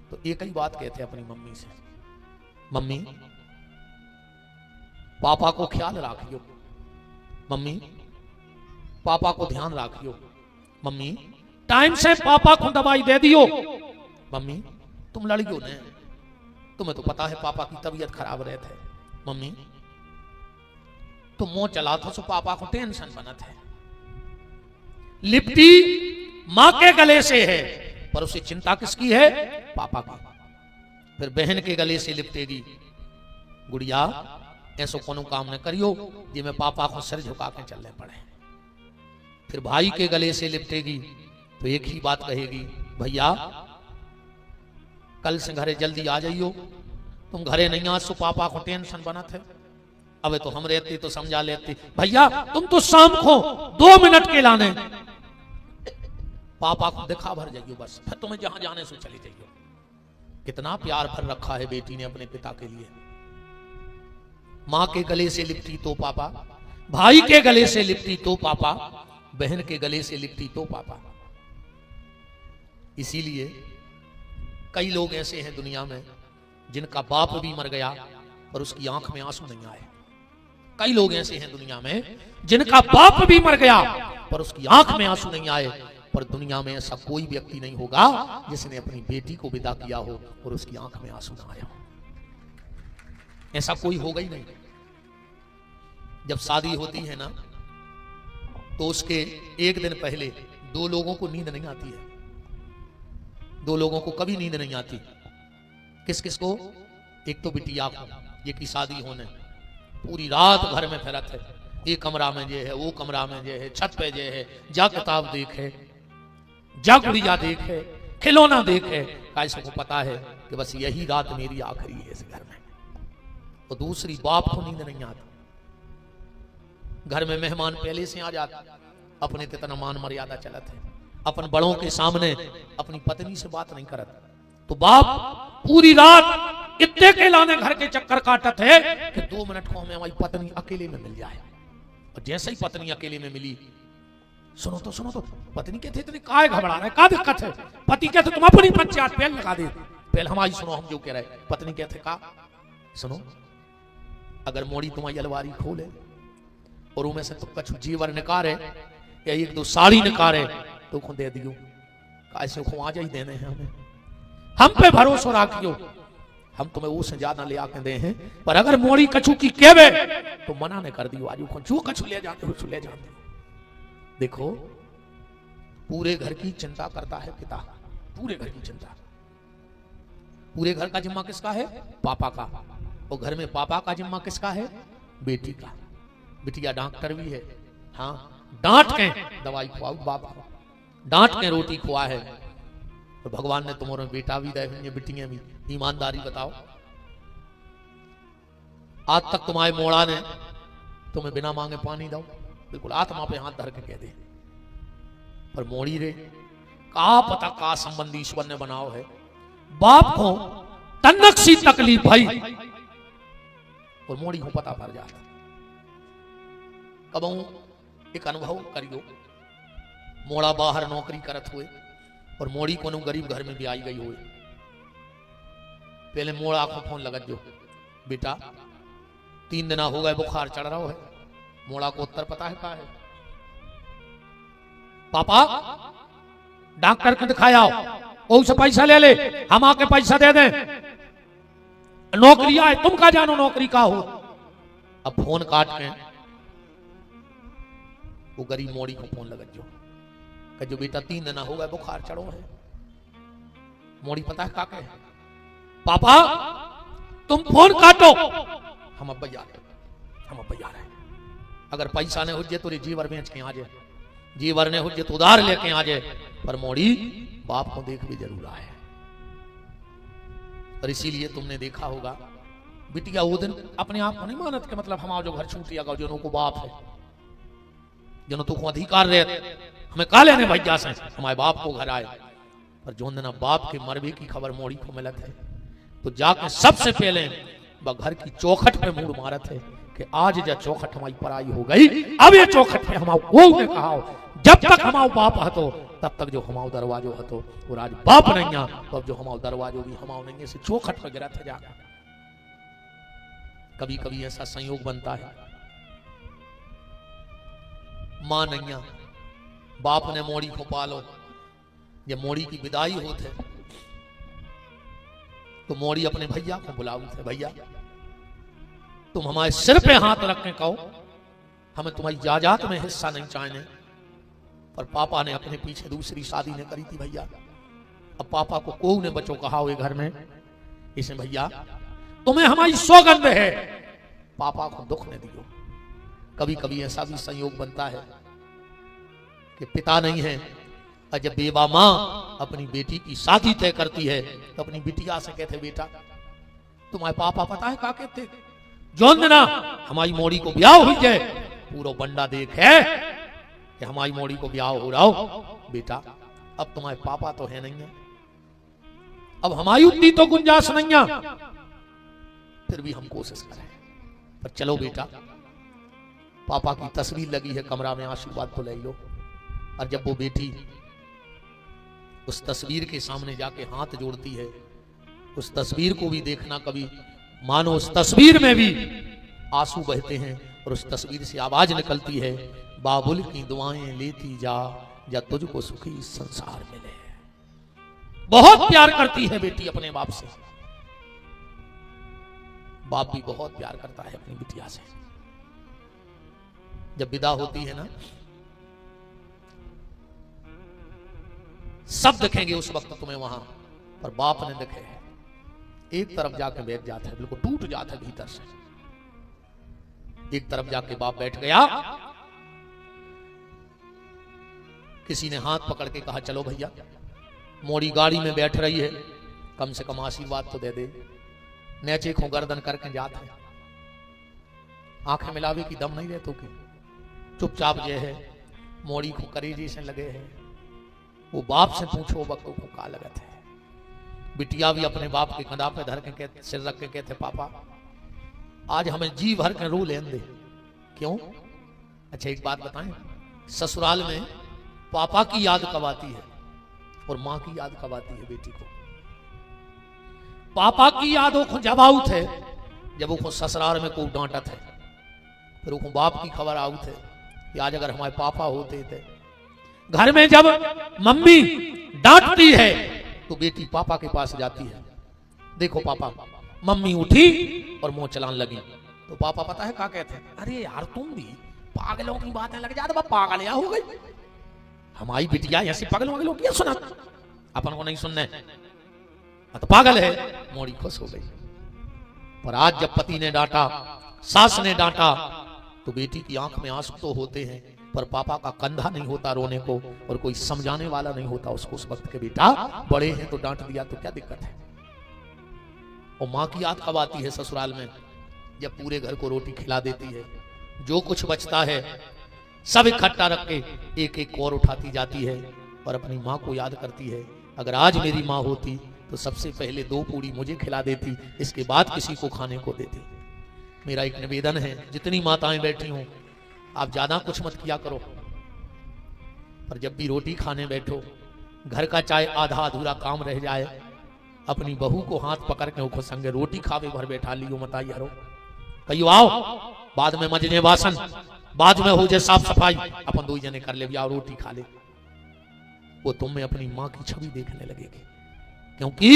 तो एक ही बात कहते हैं अपनी मम्मी से, मम्मी पापा को ख्याल रखियो, मम्मी पापा को ध्यान रखियो, मम्मी टाइम से पापा को दवाई दे दियो, मम्मी तुम लड़ियो ने, तुम्हें तो पता है पापा की तबीयत खराब रहती है, मम्मी तुम मुंह चला था सो पापा को टेंशन बनत है, लिपटी मां के गले से है, पर उसे चिंता किसकी है? पापा की। फिर बहन के गले से लिपटेगी, गुड़िया ऐसो कोनो काम न करियो जिसमें पापा को सिर झुका के चलने पड़े। फिर भाई के गले से लिपटेगी तो एक ही बात कहेगी, भैया कल से घरे जल्दी आ जाइयो, तुम घरे नहीं आ सो पापा को टेंशन बना थे। अब तो हम रहते तो समझा लेते, भैया तुम तो शाम को 2 मिनट के लाने पापा को दिखा भर जाइयो, बस फिर तुम्हें जहां जाने से चली जाइयो। कितना प्यार भर रखा है बेटी ने अपने पिता के लिए। मां के गले से लिपटी तो पापा, भाई के गले से लिपटी तो पापा, बहन के गले से लिपटी तो पापा। इसीलिए कई लोग ऐसे हैं दुनिया में जिनका बाप भी मर गया और उसकी आंख में आंसू नहीं आए। कई लोग ऐसे हैं दुनिया में जिनका बाप भी मर गया पर उसकी आंख में आंसू नहीं आए। पर दुनिया में ऐसा कोई व्यक्ति नहीं होगा जिसने अपनी बेटी को विदा किया हो और उसकी आंख में आंसू ना आया हो। ऐसा कोई होगा ही नहीं। जब शादी होती है ना तो उसके एक दिन पहले 2 लोगों को नींद नहीं आती है। 2 लोगों को कभी नींद नहीं आती। किस किस को? एक तो बिटिया को, ये की शादी होने पूरी रात घर में फिरत है, ये कमरा में जे है, वो कमरा में जे है, छत पे जे है, जा किताब देखे, जा गुड़िया देखे, खिलौना देखे। कैसे को पता है कि बस यही रात मेरी आखिरी है इस घर में। तो दूसरी बाप को नींद नहीं आती। घर में मेहमान पहले से आ जाते, अपने कितना मान मर्यादा चलत है, अपन बड़ों के सामने अपनी पत्नी से बात नहीं करत। तो बाप पूरी रात इतने के लाने घर के चक्कर काटत है कि 2 मिनट को हमें हमारी पत्नी अकेले में मिल जाए। और जैसे ही पत्नी अकेले में मिली, सुनो तो पत्नी कहते इतने काय घबरा रहे, का दिक्कत है? पति कहते तुम अपनी पंचायत पहल लगा दे, पहल हमारी सुनो, हम जो कह रहे। पत्नी कहते का सुनो, अगर मोड़ी तुम्हारी अलवारी खोले और उनमें से तो कुछ जीवर निकारे या 1-2 साड़ी निकारे तो खुद दे दियो, ऐसे को आ जाई देने हैं हमें, हम पे भरोसा रखियो, हम तुम्हें उससे ज्यादा ले आके दे हैं। पर अगर मोड़ी कछु की केवे तो मना ने कर दियो, आज जो कछु ले जाते हो ले जाते। देखो पूरे घर की चिंता करता है पिता, पूरे घर की चिंता। पूरे घर का जिम्मा किसका है? पापा का। और घर में पापा का जिम्मा किसका है? बेटी का। बिटिया डॉक्टर भी है, हाँ डांट के दवाई खुआओ बाप को, डांट के रोटी खुआ है। तो भगवान ने तुम्हारे बेटा भी दे, बिटियां भी। ईमानदारी बताओ, आज तक तुम्हारे मोड़ा ने तुम्हें बिना मांगे पानी दो, बिल्कुल आत्मा पे हाथ धर के कह दे। पर मोड़ी रे का पता का संबंधी ईश्वर ने बनाओ है। बाप को तन्नक सी तकलीफ भाई और मोड़ी को पता पड़ जाता। कब एक अनुभव करियो, मोड़ा बाहर नौकरी करत हुए और मोड़ी को गरीब घर में भी आई गई हुए। पहले मोड़ा को फोन लगत जो, बेटा 3 दिन हो गए बुखार चढ़ रहा है। मोड़ा को उत्तर पता है का है? पापा डॉक्टर को दिखाया, उससे पैसा ले ले, हम आके पैसा दे दें, नौकरी आए, तुम का जानो नौकरी का हो। अब फोन काट के वो गरीब मोड़ी को फोन लगत जो बेटा 3 दिन हो गए बुखार चढ़ो है। मोड़ी पता है का कहे? पापा तुम फोन काटो, हम अब भैया रहे। अगर पैसा नहीं हो जाए तो जीवर बेच के आ जाए, जीवर ने हो जाए तो उधार लेके आ जाए। पर मोड़ी बाप को देख भी जरूर आए। और इसीलिए तुमने देखा होगा बिटिया वो दिन अपने आप को नहीं मानत के मतलब हमारा जो घर छूटिया गया, जो को बाप है, जो तो को अधिकार रहे, हमें का लेने भैया से, हमारे बाप को घर आए। पर जो दिन बाप के मरबे की खबर मोड़ी को मिलत है तो जाके सबसे पहले वह घर की चौखट पे मुड़ मारत है कि आज जब चौखट हमारी पराई हो गई, अब ये चौखट पे हमारा वो ने कहा जब तक हमारा बाप हतो तब तक जो हमारा दरवाजो हतो, और आज बाप नहीं आ तो अब जो हमारा दरवाजो भी हमारा नहीं से चौखट पे गिरत है जाकर। कभी कभी ऐसा संयोग बनता है, मां नहीं बाप ने मोड़ी को पालो, जब मोड़ी की विदाई होते तो मोड़ी अपने भैया को बुलाऊ थे, भैया तुम हमारे सिर पे हाथ रख के कहो हमें तुम्हारी जायदाद में हिस्सा नहीं चाहने, पर पापा ने अपने पीछे दूसरी शादी ने करी थी भैया। अब पापा को कोऊ ने बच्चों कहा हुए घर में, इसे भैया तुम्हें हमारी सौगंध है, पापा को दुख न दियो। कभी कभी ऐसा भी संयोग बनता है कि पिता नहीं है और जब बेवा मां अपनी बेटी की शादी तय करती है तो अपनी बिटिया से कहते, बेटा तुम्हारे पापा पता है क्या कहते, जोन देना हमारी मोड़ी को ब्याह हुई जाए, पूरा बंडा देख है कि हमारी मोड़ी को ब्याह हो रहा हो। बेटा अब तुम्हारे पापा तो है नहीं है, अब हमारी उतनी तो गुंजाइश नहीं है, फिर भी हम कोशिश करें, पर चलो बेटा पापा की तस्वीर लगी है कमरा में, आशीर्वाद तो ले लो। और जब वो बेटी उस तस्वीर के सामने जाके हाथ जोड़ती है, उस तस्वीर को भी देखना कभी, मानो उस तस्वीर में भी आंसू बहते हैं और उस तस्वीर से आवाज निकलती है, बाबुल की दुआएं लेती जा, या तुझको सुखी संसार मिले। बहुत प्यार करती है बेटी अपने बाप से, बाप भी बहुत प्यार करता है अपनी बिटिया से। जब विदा होती है ना, सब दिखेंगे उस वक्त तुम्हें वहां, पर बाप ने देखे है, एक तरफ जाके बैठ जाता है, बिल्कुल टूट जाता है भीतर से। एक तरफ जाके बाप बैठ गया, किसी ने हाथ पकड़ के कहा, चलो भैया मोड़ी गाड़ी में बैठ रही है, कम से कम आशीर्वाद तो दे दे। नेचे खो गर्दन करके जाते हैं, आंखें मिलावे की दम नहीं रहते कि चुपचाप जे है मोड़ी को करेजी से लगे है। वो बाप से पूछो वक्त को का लगत है। बिटिया भी अपने बाप के कंधा पे धर के सिर रख के कहते, पापा आज हमें जी भर के रो लेन दे। क्यों? अच्छा एक बात बताएं, ससुराल में पापा की याद कब आती है और मां की याद कब आती है बेटी को? पापा की यादों को जब आउत है जब वो ससुराल में कोई डांटत है, फिर वो बाप की खबर आउत है कि आज अगर हमारे पापा होते थे। घर में जब मम्मी डांटती है तो बेटी पापा के पास जाती है, देखो पापा मम्मी उठी और मुंह चलाने लगी, तो पापा पता है क्या कहते हैं, अरे यार तुम भी पागलों की बातें लग जाते, पागल या हो गई, हमारी बिटिया ऐसी पागलों के लोग क्या सुना, अपन को नहीं सुनने, तो पागल है। मोड़ी खुश हो गई। पर आज जब पति ने डांटा, सास ने डांटा, तो बेटी की आंख में आंसू तो होते हैं, पर पापा का कंधा नहीं होता रोने को, और कोई समझाने वाला नहीं होता उसको उस वक्त के, बेटा बड़े हैं तो डांट दिया तो क्या दिक्कत है। और मां की याद कब आती है ससुराल में? जब पूरे घर को रोटी खिला देती है, जो कुछ बचता है सब इकट्ठा रख के एक एक कौर उठाती जाती है और अपनी मां को याद करती है, अगर आज मेरी मां होती तो सबसे पहले 2 पूड़ी मुझे खिला देती, इसके बाद किसी को खाने को देती। मेरा एक निवेदन है, जितनी माताएं बैठी हों आप ज्यादा कुछ मत किया करो, पर जब भी रोटी खाने बैठो, घर का चाहे आधा अधूरा काम रह जाए, अपनी बहू को हाथ पकड़ के उनको संगे रोटी खावे भर बैठा लियो, मत आई हरो कहियो आओ, बाद में मजने वासन, बाद में हो जाए साफ सफाई, अपन 2 जने कर ले, आओ रोटी खा ले। वो तुम में अपनी मां की छवि देखने लगेगी, क्योंकि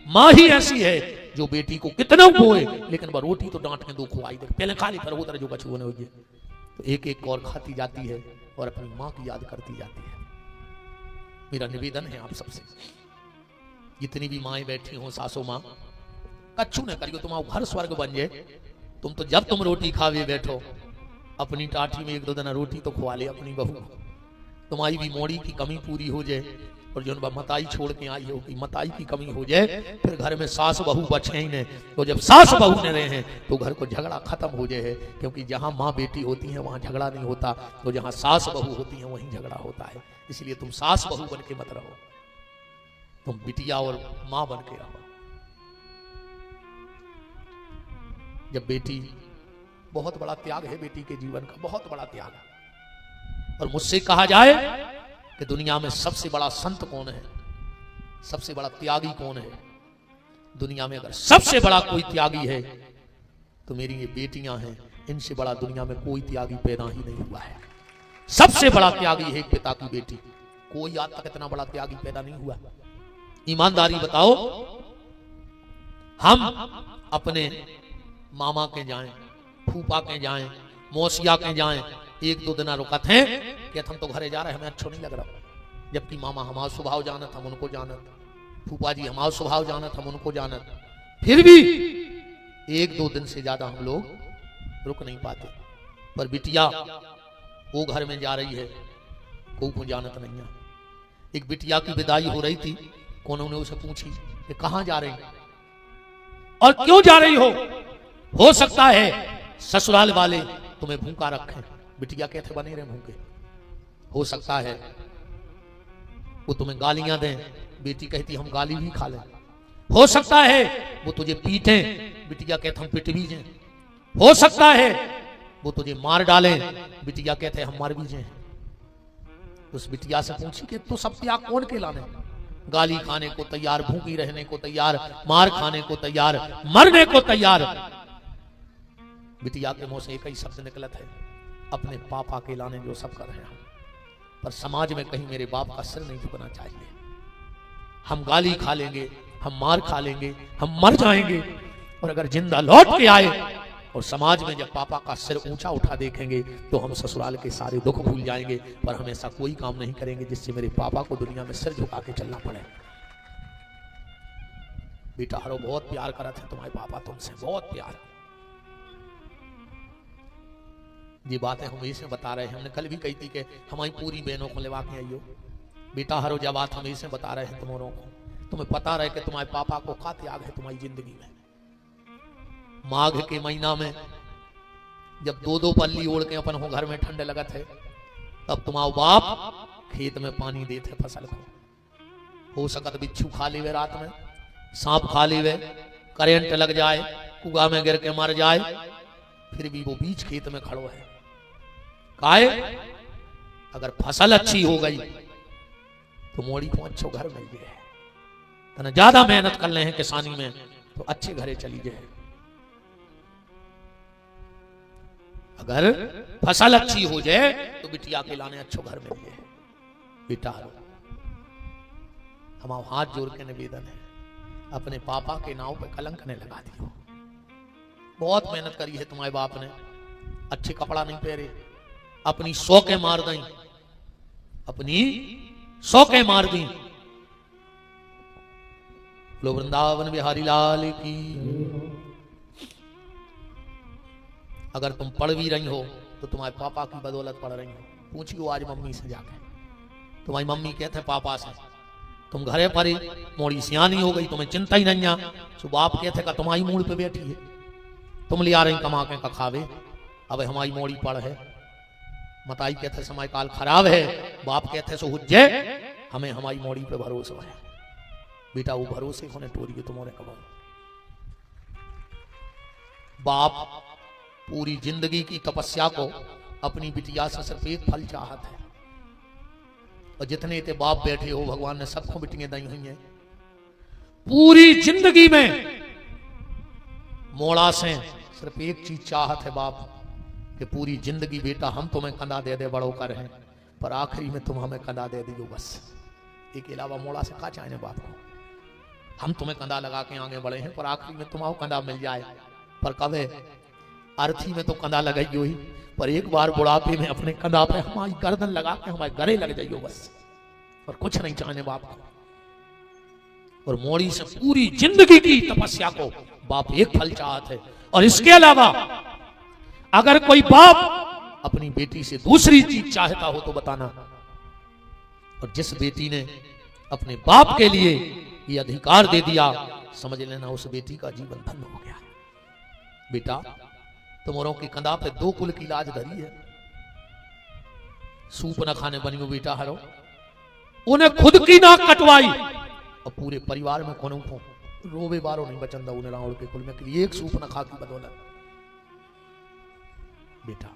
मां ही ऐसी है जो बेटी को कितना बोए, लेकिन वह रोटी तो डांट के 2 खुआई दे, पहले खा ली फिर उधर जो बचू ने होगी, तो एक एक और खाती जाती है और अपनी मां की याद करती जाती है। मेरा निवेदन है आप सबसे, जितनी भी माएं बैठी हो, सासू मां, कच्चू न करियो, तुम्हारा घर स्वर्ग बन जाए। तुम तो जब तुम रोटी खावे बैठो, अपनी टाटी में 1-2 दिन रोटी तो खुआ ले अपनी बहू, तुम्हारी भी मोड़ी की कमी पूरी हो जाए, और जो मताई छोड़ के आई हो कि मताई की कमी हो जाए, फिर घर में सास बहू बचे ही नहीं, तो जब सास बहू न रहे हैं तो घर को झगड़ा खत्म हो जाए, क्योंकि जहां माँ बेटी होती है वहां झगड़ा नहीं होता, तो जहां सास बहू होती है वहीं झगड़ा होता है। इसलिए तुम सास बहू बन के मत रहो, तुम बिटिया और मां बन के रहो। जब बेटी, बहुत बड़ा त्याग है बेटी के जीवन का, बहुत बड़ा त्याग, और मुझसे कहा जाए कि दुनिया में सबसे बड़ा संत कौन है, सबसे बड़ा त्यागी कौन है, दुनिया में अगर सबसे बड़ा कोई त्यागी है तो मेरी ये बेटियां हैं, इनसे बड़ा दुनिया में कोई त्यागी पैदा ही नहीं हुआ है। सबसे बड़ा त्यागी है एक पिता की बेटी, कोई आज तक इतना बड़ा त्यागी पैदा नहीं हुआ। ईमानदारी बताओ, हम अपने मामा के जाएं, फूफा के जाएं, मौसिया के जाएं, एक दो दिन रुकत हैं कि हम तो घरे जा रहे हैं, हमें अच्छो नहीं लग रहा। जबकि मामा हमारा स्वभाव जानत, हम उनको जानत, फूफा जी हमारा स्वभाव जानत, हम उनको जानत, फिर भी एक दो दिन से ज्यादा हम लोग रुक नहीं पाते। पर बिटिया वो घर में जा रही है, को जानत नहीं है। एक बिटिया की विदाई हो रही थी, कौन ने उसे पूछी कि कहां जा रही और क्यों जा रही हो सकता है ससुराल वाले तुम्हें भूखा रखें। बिटिया कहते बने रहे भूखे, हो सकता है वो तुम्हें गालियां दें। बेटी कहती हम गाली भी खा लें। हो सकता है वो तुझे पीटें। बिटिया कहते हम पिट भी जाएं। हो सकता है वो तुझे मार डालें। बिटिया कहते हम मर भी जाएं। उस बिटिया से पूछी कि तू सब त्याग कौन के लाने? गाली खाने को तैयार, भूखी रहने को तैयार, मार खाने को तैयार, मरने को तैयार। बिटिया के मुंह से एक ही शब्द निकलत है, अपने पापा के लाने जो सब कर रहे हैं। पर समाज में कहीं मेरे बाप का सिर नहीं झुकना चाहिए। हम गाली खा लेंगे, हम मार खा लेंगे, हम मर जाएंगे, और अगर जिंदा लौट के आए और समाज में जब पापा का सिर ऊंचा उठा देखेंगे तो हम ससुराल के सारे दुख भूल जाएंगे। पर हम ऐसा कोई काम नहीं करेंगे जिससे मेरे पापा को दुनिया में सिर झुका के चलना पड़े। बेटा हरो बहुत प्यार करा थे तुम्हारे पापा, तुमसे बहुत प्यार। ये बातें हम इसे बता रहे हैं। हमने कल भी कही थी कि हमारी पूरी बहनों को लेवा के आइयो। बेटा हरो जब बात हम इसे बता रहे हैं तुम्हारों को, तुम्हें पता रहे कि तुम्हारे पापा को क्या त्याग है तुम्हारी जिंदगी में। माघ के महीना में जब दो दो पल्ली ओढ़ के अपन हो घर में ठंडे लगत है, तब तुम्हारा बाप खेत में पानी देते फसल को। हो सकत बिच्छू खा लेवे रात में, सांप खा लेवे, करंट लग जाए, कुआ में गिर के मर जाए, फिर भी वो बीच खेत में खड़ो है। काहे? अगर फसल अच्छी हो गई तो मोड़ी को अच्छो घर मिल गया। तना ज्यादा मेहनत कर रहे हैं किसानी में तो अच्छे घरे चली जाए। अगर फसल अच्छी हो जाए तो बिटिया के लाने अच्छो घर मिल जाए। बेटा हमारा हाथ जोड़ के निवेदन है, अपने पापा के नाव पे कलंक ने लगा दियो। बहुत मेहनत करी है तुम्हारे बाप ने, अच्छे कपड़ा नहीं पहरे, अपनी शौकें मार दी, अपनी शौकें मार दी। लो वृंदावन बिहारी लाल की। अगर तुम पढ़ भी रही हो तो तुम्हारे पापा की बदौलत पढ़ रही हो। पूछियो आज मम्मी से जाके, तुम्हारी मम्मी कहते पापा से, तुम घरे पर ही मोड़ी सियानी हो गई, तुम्हें चिंता ही नहीं आ। तो बाप कहते का तुम्हारी मूड पे बैठी है, तुम ले आ रही कमा के खावे। अब हमारी मोड़ी पड़ है, मताई कहते समय काल खराब है, बाप कहते सो हुज्जे, हमें हमारी मोड़ी पे भरोसा है। बेटा वो भरोसे होने टोरी के तुम्हारे कब बाप पूरी जिंदगी की तपस्या को अपनी बिटिया से सिर्फ एक फल चाहत है। और जितने ते बाप बैठे हो भगवान ने सबको बिटियां दी हुई हैं। पूरी जिंदगी में मोड़ा से सिर्फ एक चीज चाहत है बाप कि पूरी जिंदगी बेटा हम तुम्हें कंधा दे दे बड़ो कर हैं, पर आखिरी में तुम हमें कंधा दे दियो बस। एक अलावा मोड़ा से का चाहे बाप को, हम तुम्हें कंधा लगा के आगे बढ़े हैं पर आखिरी में तुम्हारा कंधा मिल जाए। पर कब है अर्थी में तो कंधा लगाइयो ही, पर एक बार बुढ़ापे में अपने कंधा पे हमारी गर्दन लगा के हमारे गले लग जाइयो बस, और कुछ नहीं चाहने बाप को। और मोड़ी से पूरी जिंदगी की तपस्या को बाप एक फल चाहत है। और इसके अलावा अगर कोई बाप अपनी बेटी से दूसरी चीज चाहता हो तो बताना। और जिस बेटी ने अपने बाप के लिए ये अधिकार दे दिया, समझ लेना उस बेटी का जीवन धन्य हो गया। बेटा तुम्हारों की कंधा पे 2 कुल की लाज धरी है। सूप न खाने बनियो बेटा हरो, उन्हें खुद की ना कटवाई और पूरे परिवार में कोनों को रोवे बारो नहीं बचंदा उन्हें रावण के कुल में कि एक सूप न खा की बदौलत। बेटा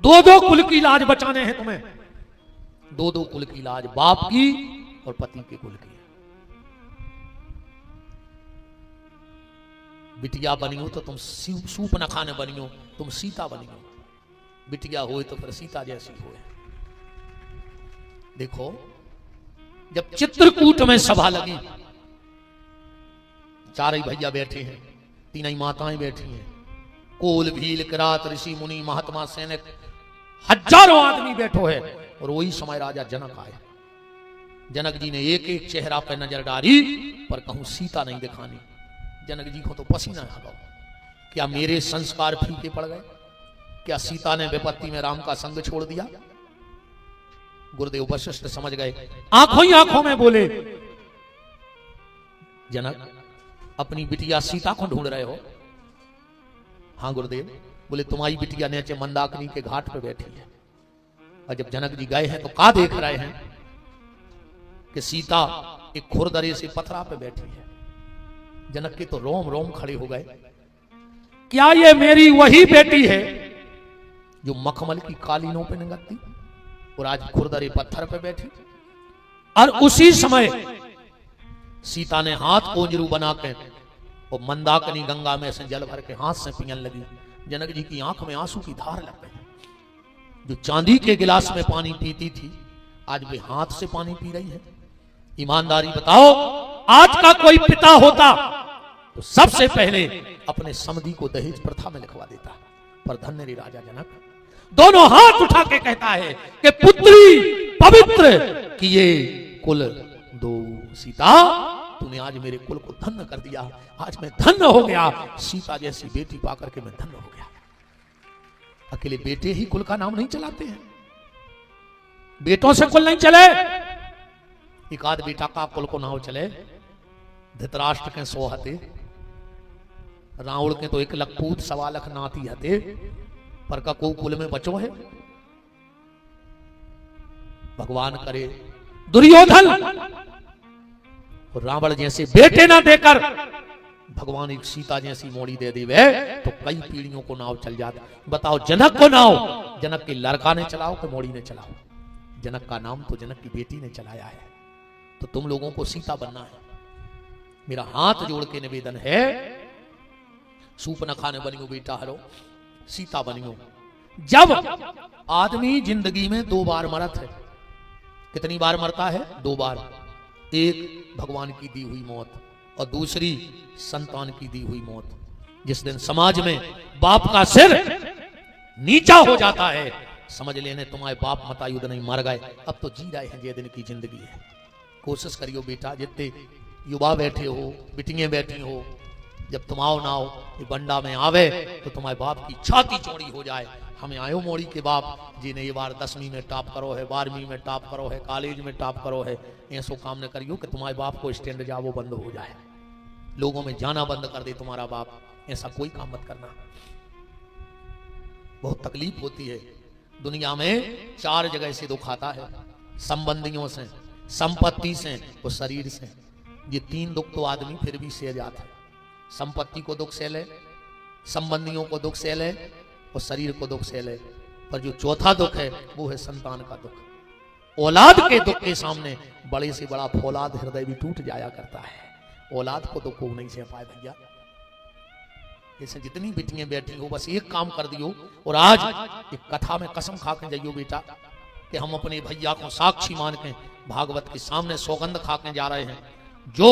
2-2 कुल की लाज बचाने हैं तुम्हें, 2-2 कुल की लाज, बाप की और पति के कुल की। बिटिया बनियो तो तुम सूप न खाने बनियो, तुम सीता बनियो। बिटिया होए तो फिर सीता जैसी होए। देखो जब चित्रकूट में सभा लगी, 4 ही भैया बैठे हैं, 3 ही माताएं बैठी हैं, कोल भील किरात ऋषि मुनि महात्मा सैनिक हजारों आदमी बैठो है। और वही समय राजा जनक आए। जनक जी ने एक एक चेहरा पे नजर डाली, पर कहूं सीता नहीं दिखानी। जनक जी को तो पसीना आ गया। क्या मेरे संस्कार फीके पड़ गए? क्या सीता ने विपत्ति में राम का संग छोड़ दिया? गुरुदेव वशिष्ठ समझ गए, आंखों ही आंखों में बोले, जनक अपनी बिटिया सीता को ढूंढ रहे हो? हाँ गुरुदेव। बोले तुम्हारी बिटिया नीचे मंदाकिनी के घाट पर बैठी है। और जब जनक जी गए हैं तो क्या देख रहे हैं कि सीता एक खुरदरे से पथरा पे बैठी है। जनक के तो रोम रोम खड़े हो गए। क्या ये मेरी वही बेटी है जो मखमल की कालीनों पे निगलती और आज खुरदरे पत्थर पे बैठी? और उसी समय सीता ने हाथ कोंजरू बना के और मंदाकिनी गंगा में से जल भर के हाथ से पीने लगी। जनक जी की आंख में आंसू की धार लग गई। जो चांदी के गिलास में पानी पीती थी, आज वे हाथ से पानी पी रही है। ईमानदारी बताओ, आज का कोई पिता होता तो सबसे पहले अपने समधी को दहेज प्रथा में लिखवा देता। पर धन्य रे राजा जनक, दोनों हाथ उठा के कहता है कि पुत्री पवित्र किए कुल दो। सीता तूने आज मेरे कुल को धन्य कर दिया। आज मैं धन्य हो गया। सीता जैसी बेटी पाकर के मैं धन्य हो गया। अकेले बेटे ही कुल का नाम नहीं चलाते हैं, बेटों से कुल नहीं चले। एक आध बेटा का कुल को नाम चले। धृतराष्ट्र के 100 हते, रावण के तो 1 लाख पूत 1.25 लाख नाती हते, पर का को कुल में बचो है? भगवान करे दुर्योधन और रावण जैसे बेटे ना देकर भगवान एक सीता जैसी मोड़ी दे देवे तो कई पीढ़ियों को नाव चल जाता। बताओ जनक को नाव जनक के लड़का ने चलाओ कि मोड़ी ने चलाओ? जनक का नाम तो जनक की बेटी ने चलाया है। तो तुम लोगों को सीता बनना है। मेरा हाथ जोड़ के निवेदन है, सूप न खाने बनियो बेटा हरो, सीता बनियो। जब आदमी जिंदगी में 2 बार मरत है, कितनी बार मरता है? 2 बार। एक भगवान की दी हुई मौत और दूसरी संतान की दी हुई मौत। जिस दिन समाज में बाप का सिर नीचा हो जाता है, समझ लेने तुम्हारे बाप मता युद्ध नहीं मर गए, अब तो जी रहे हैं ये दिन की जिंदगी है। कोशिश करियो बेटा, जितने युवा बैठे हो, बिटियां बैठी हो, जब तुम आओ ना हो ये बंडा में आवे तो तुम्हारे बाप की छाती चौड़ी हो जाए। हमें आयो मोड़ी के बाप जिन्हें ये बार 10वीं में टॉप करो है, 12वीं में टॉप करो है, कॉलेज में टॉप करो है। ऐसो काम न करियो कि तुम्हारे बाप को स्टैंड जाओ वो बंद हो जाए, लोगों में जाना बंद कर दे तुम्हारा बाप। ऐसा कोई काम मत करना, बहुत तकलीफ होती है। दुनिया में 4 जगह से दुख आता है, संबंधियों से, संपत्ति से और शरीर से। ये 3 दुख तो आदमी फिर भी सह जाता है। संपत्ति को दुख सह ले, संबंधियों को दुख सह ले और शरीर को दुख सह ले। पर जो चौथा दुख है वो है संतान का दुख। औलाद के दुख के सामने बड़े से बड़ा फौलाद हृदय भी टूट जाया करता है। औलाद को तो को नहीं सह पाए भैया। जैसे जितनी बेटियां बैठी हो, बस एक काम कर दियो। और आज एक कथा में कसम खा के जाइयो बेटा कि हम अपने भैया को साक्षी मान के भागवत के सामने सौगंध खा के जा रहे हैं। जो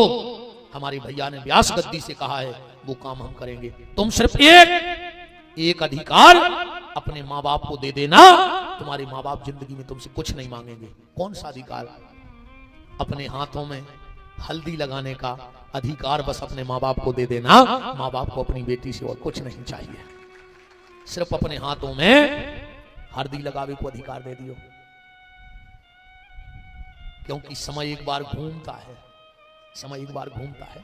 हमारे भैया ने व्यास गद्दी से कहा है वो काम हम करेंगे। तुम सिर्फ एक अधिकार अपने माँ बाप को दे देना, तुम्हारे माँ बाप जिंदगी में तुमसे कुछ नहीं मांगेंगे। कौन सा अधिकार? अपने हाथों में हल्दी लगाने का अधिकार बस अपने माँ बाप को दे देना। माँ बाप को अपनी बेटी से और कुछ नहीं चाहिए, सिर्फ अपने हाथों में हल्दी लगावे को अधिकार दे दियो। क्योंकि समय एक बार घूमता है, समय एक बार घूमता है।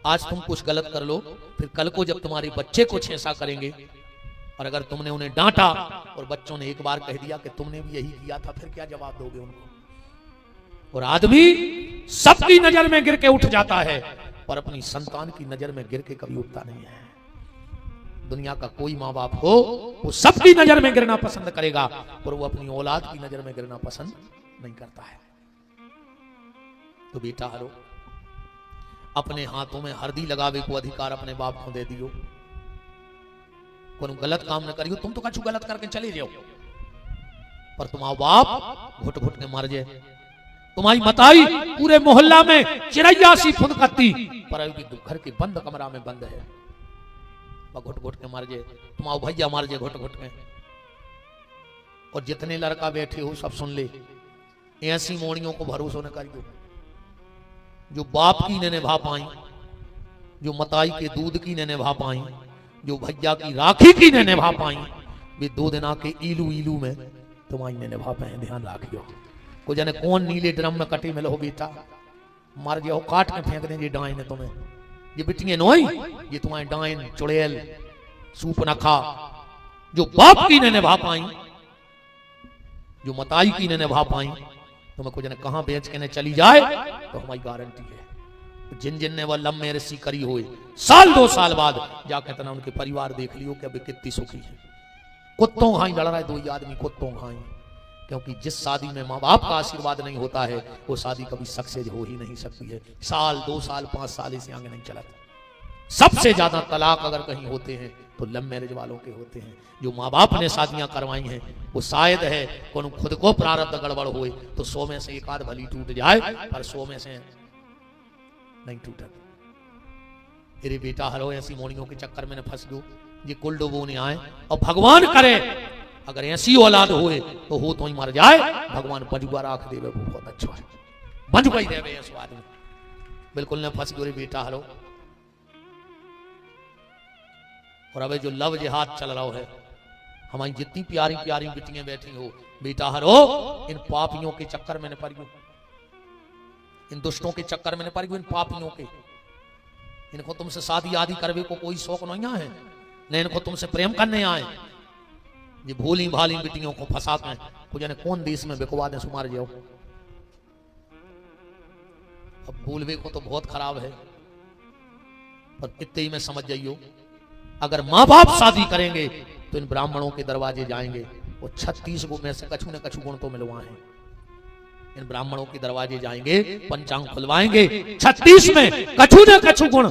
आज तुम कुछ गलत कर लो, फिर कल को जब तुम्हारे बच्चे कुछ ऐसा करेंगे और अगर तुमने उन्हें डांटा और बच्चों ने एक बार कह दिया कि तुमने भी यही किया था, फिर क्या जवाब दोगे उनको? और आदमी सबकी नजर में गिर के उठ जाता है, पर अपनी संतान की नजर में गिर के कभी उठता नहीं है। दुनिया का कोई माँ बाप हो वो सबकी नजर में गिरना पसंद करेगा, पर वो अपनी औलाद की नजर में गिरना पसंद नहीं करता है। तो बेटा हरो, अपने हाथों में हल्दी लगावे को अधिकार अपने बाप को दे दियो। कोनो गलत काम न करियो। तुम तो कछु गलत करके चले जाओ, पर तुम्हारा बाप घुट घुट के मर जाए। तुम्हारी मताई पूरे मोहल्ला में चिड़ैया सी फुदकती, पर घर के बंद कमरा में बंद है। घुट घुट के मार जे, तुम्हारा भैया मार जे घुट घुट के। और जितने लड़का बैठे हो सब सुन ले, ऐसी मोड़ियों को भरोसा न करियो जो बाप की ने निभा पाई, जो मताई के दूध की ने निभा पाई, जो भैया की राखी की ने निभा पाई, वे 2 दिन आके ईलू ईलू में तुम्हारी ने निभा पाए। ध्यान रखियो। को जाने कौन नीले ड्रम में कटे में लो बेटा, मार जाओ काट के फेंक देंगे डाइन ने तुम्हें। ये बिटियां नोई, ये तुम्हारी डाइन चुड़ैल सूप न खा, जो बाप की ने निभा पाई, जो मताई की ने निभा पाई, तुम्हें को जाने कहां बेच के ने चली जाए तो हमारी गारंटी है। जिन जिन ने वह लम्बे रस्सी करी हुई, साल 2 साल बाद जाके तना उनके परिवार देख लियो कि अभी कितनी सुखी है। कुत्तों खाई लड़ रहा है 2 आदमी, कुत्तों खाई। क्योंकि जिस शादी में माँ बाप का आशीर्वाद नहीं होता है वो शादी कभी सक्सेस हो ही नहीं सकती है। साल 2 साल 5 साल इसे आगे नहीं चला। सबसे ज्यादा तलाक अगर कहीं होते हैं तो लव मैरिज वालों के होते हैं। जो माँ बाप ने शादियां करवाई हैं वो शायद है कौन खुद को प्रारब्ध गड़बड़ हुए तो 100 में से 1 आध भली टूट जाए, पर 100 में से नहीं टूटा। अरे बेटा हरो ऐसी मोड़ियों के चक्कर में न फंस गो, ये कुल डुबो ने आए। और भगवान करे अगर ऐसी औलाद हुए तो हो तो ही मर जाए, भगवान बंजुआ राख देवे, वो बहुत अच्छा है। बंजुआ ही देवे ऐसा आदमी, बिल्कुल न फंस गो रे बेटा हरो। और अब जो लव जिहाद चल रहा है, हमारी जितनी प्यारी प्यारी बिटियां बैठी हो, बेटा हरो इन पापियों के चक्कर में न पड़ियो, इन दुष्टों के चक्कर में न पड़ियो, इन पापियों के। इनको तुमसे शादी आदि करवे को कोई शौक नहीं है, न इनको तुमसे प्रेम करने आए। ये भोली भाली बिटियों को फंसा कर को जाने कौन देश में बिकवा दे सुमार जाओ। अब बोलवे को तो बहुत खराब है, पर इतने ही में समझ जाइयो, अगर माँ बाप शादी करेंगे तो इन ब्राह्मणों के दरवाजे जाएंगे और 36 गो में से कछु न कछु गुण तो मिलवाए। इन ब्राह्मणों के दरवाजे जाएंगे, पंचांग खुलवाएंगे, 36 में कछु न कछु गुण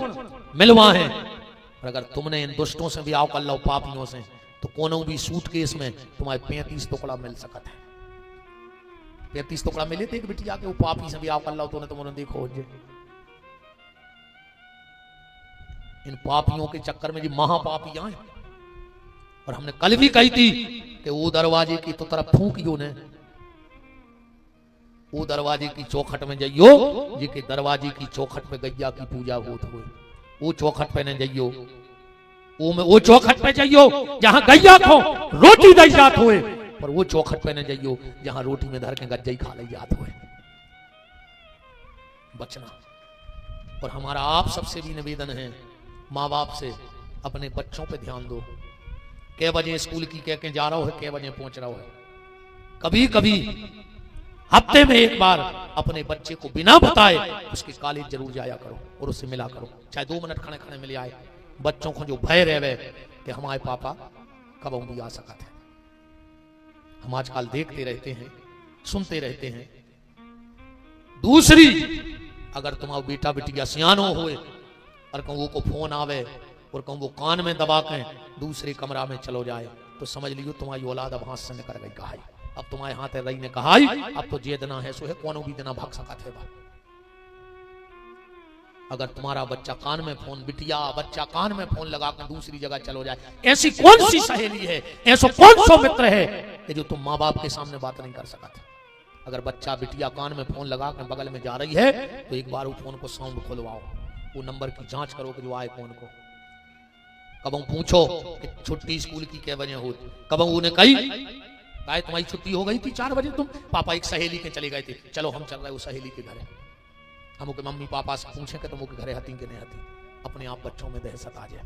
मिलवाए। और अगर तुमने इन दुष्टों से ब्याह कर लो, पापियों से, तो कोनो भी सूटकेस में तुम्हारे 35 टुकड़ा मिल सकता है। 35 टुकड़ा मिले थे एक बिटिया के, वो पापी से ब्याह कर लो तो तुमने देखो जे। इन पापियों के चक्कर में जी महापापी आए। और हमने कल भी कही थी कि वो दरवाजे की तो तरफ फूकियो ने, वो दरवाजे की चौखट में जाइयो जी के दरवाजे की चौखट पे गैया की पूजा होत हुए, वो चौखट पे न जाइयो, वो चौखट पे जाइयो जहां गैया को रोटी दी जात हुए, पर वो चौखट पे न जाइयो जहां रोटी में धर के गज्जई खा ली जात हुए। बचना। और हमारा आप सबसे भी निवेदन है, माँ बाप से अपने बच्चों पे ध्यान दो। कै बजे स्कूल की कह के जा रहा हो है, कै बजे पहुंच रहा हो है। कभी कभी हफ्ते में एक बार अपने बच्चे को बिना बताए उसके कॉलेज जरूर जाया करो और उससे मिला करो, चाहे 2 मिनट खड़े खड़े मिले आए। बच्चों को जो भय रहे कि हमारे पापा कब भी आ सकते हैं। हम आजकल देखते रहते हैं, सुनते रहते हैं। दूसरी, अगर तुम्हारा बेटा बिटिया सियानो हुए और कहूँ को फोन आवे और कहूँ वो कान में दबा के दूसरे कमरा में चलो जाए, तो समझ लियो तुम्हारी औलाद अब हाथ से निकल गई कहाई। अब तुम्हारे हाथ रही ने कहाई, अब तो जे देना है सो है, कोनो भी देना भाग सकते है। अगर तुम्हारा बच्चा कान में फोन, बिटिया बच्चा कान में फोन लगा कर दूसरी जगह चलो जाए, ऐसी कौन सी सहेली है, ऐसा कौन सा मित्र है कि जो तुम माँ बाप के सामने बात नहीं कर सकते। अगर बच्चा बिटिया कान में फोन लगा कर बगल में जा रही है तो एक बार वो फोन को साउंड खुलवाओ, वो नंबर की जांच करो कि जो आए कौन को। कब पूछो कि छुट्टी स्कूल की क्या वजह हो, कब उन्हें कही तुम्हारी छुट्टी हो गई थी 4 बजे, तुम पापा एक सहेली के चले गए थे, चलो हम चल रहे वो सहेली के घरे। हम के मम्मी पापा से पूछे कि तुम घरे हती कि नहीं हती। अपने आप बच्चों में दहशत आ जाए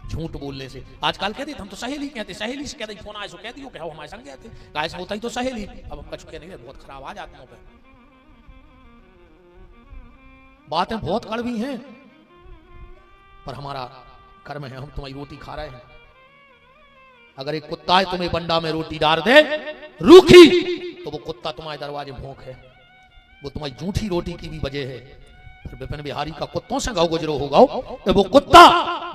झूठ बोलने से। आजकल कहते हम तो सहेली कहते, सहेली से कहते फोन आए सो कहती हो क्या हमारे संग गए थे, गाय से होता ही तो सहेली। अब हम कछु नहीं, बहुत खराब आ जाते हैं। बातें बहुत कड़वी हैं, पर हमारा कर्म है, हम तुम्हारी रोटी खा रहे हैं। अगर एक कुत्ता है तुम्हें बंडा में रोटी डाल दे रूखी, तो वो कुत्ता तुम्हारे दरवाजे भौंक है, वो तुम्हारी झूठी रोटी की भी वजह है। फिर विपिन बिहारी का कुत्तों से गाँव गुजरो होगा तो वो कुत्ता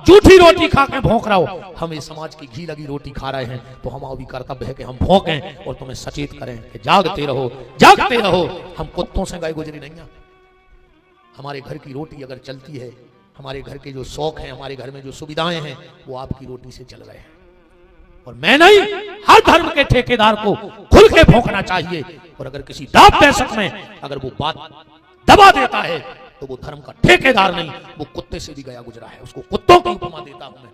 झूठी रोटी खा के भौंक रहा हो। हम इस समाज की घी लगी रोटी खा रहे हैं, तो हमारा भी कर्तव्य है कि हम भौंकें और तुम्हें सचेत करें कि जागते रहो, जागते रहो। हम कुत्तों से गाय गुजरी नहीं है। हमारे घर की रोटी अगर चलती है हमारे घर के जो शौक हैं, हमारे घर में जो सुविधाएं हैं, वो आपकी रोटी से चल रहे हैं। और मैं नहीं, हर धर्म के ठेकेदार को खुल के भौंकना चाहिए। और अगर किसी दाब पैंसठ में अगर वो बात दबा देता है तो वो धर्म का ठेकेदार नहीं, वो कुत्ते से भी गया गुजरा है। उसको कुत्तों की उपमा देता हूं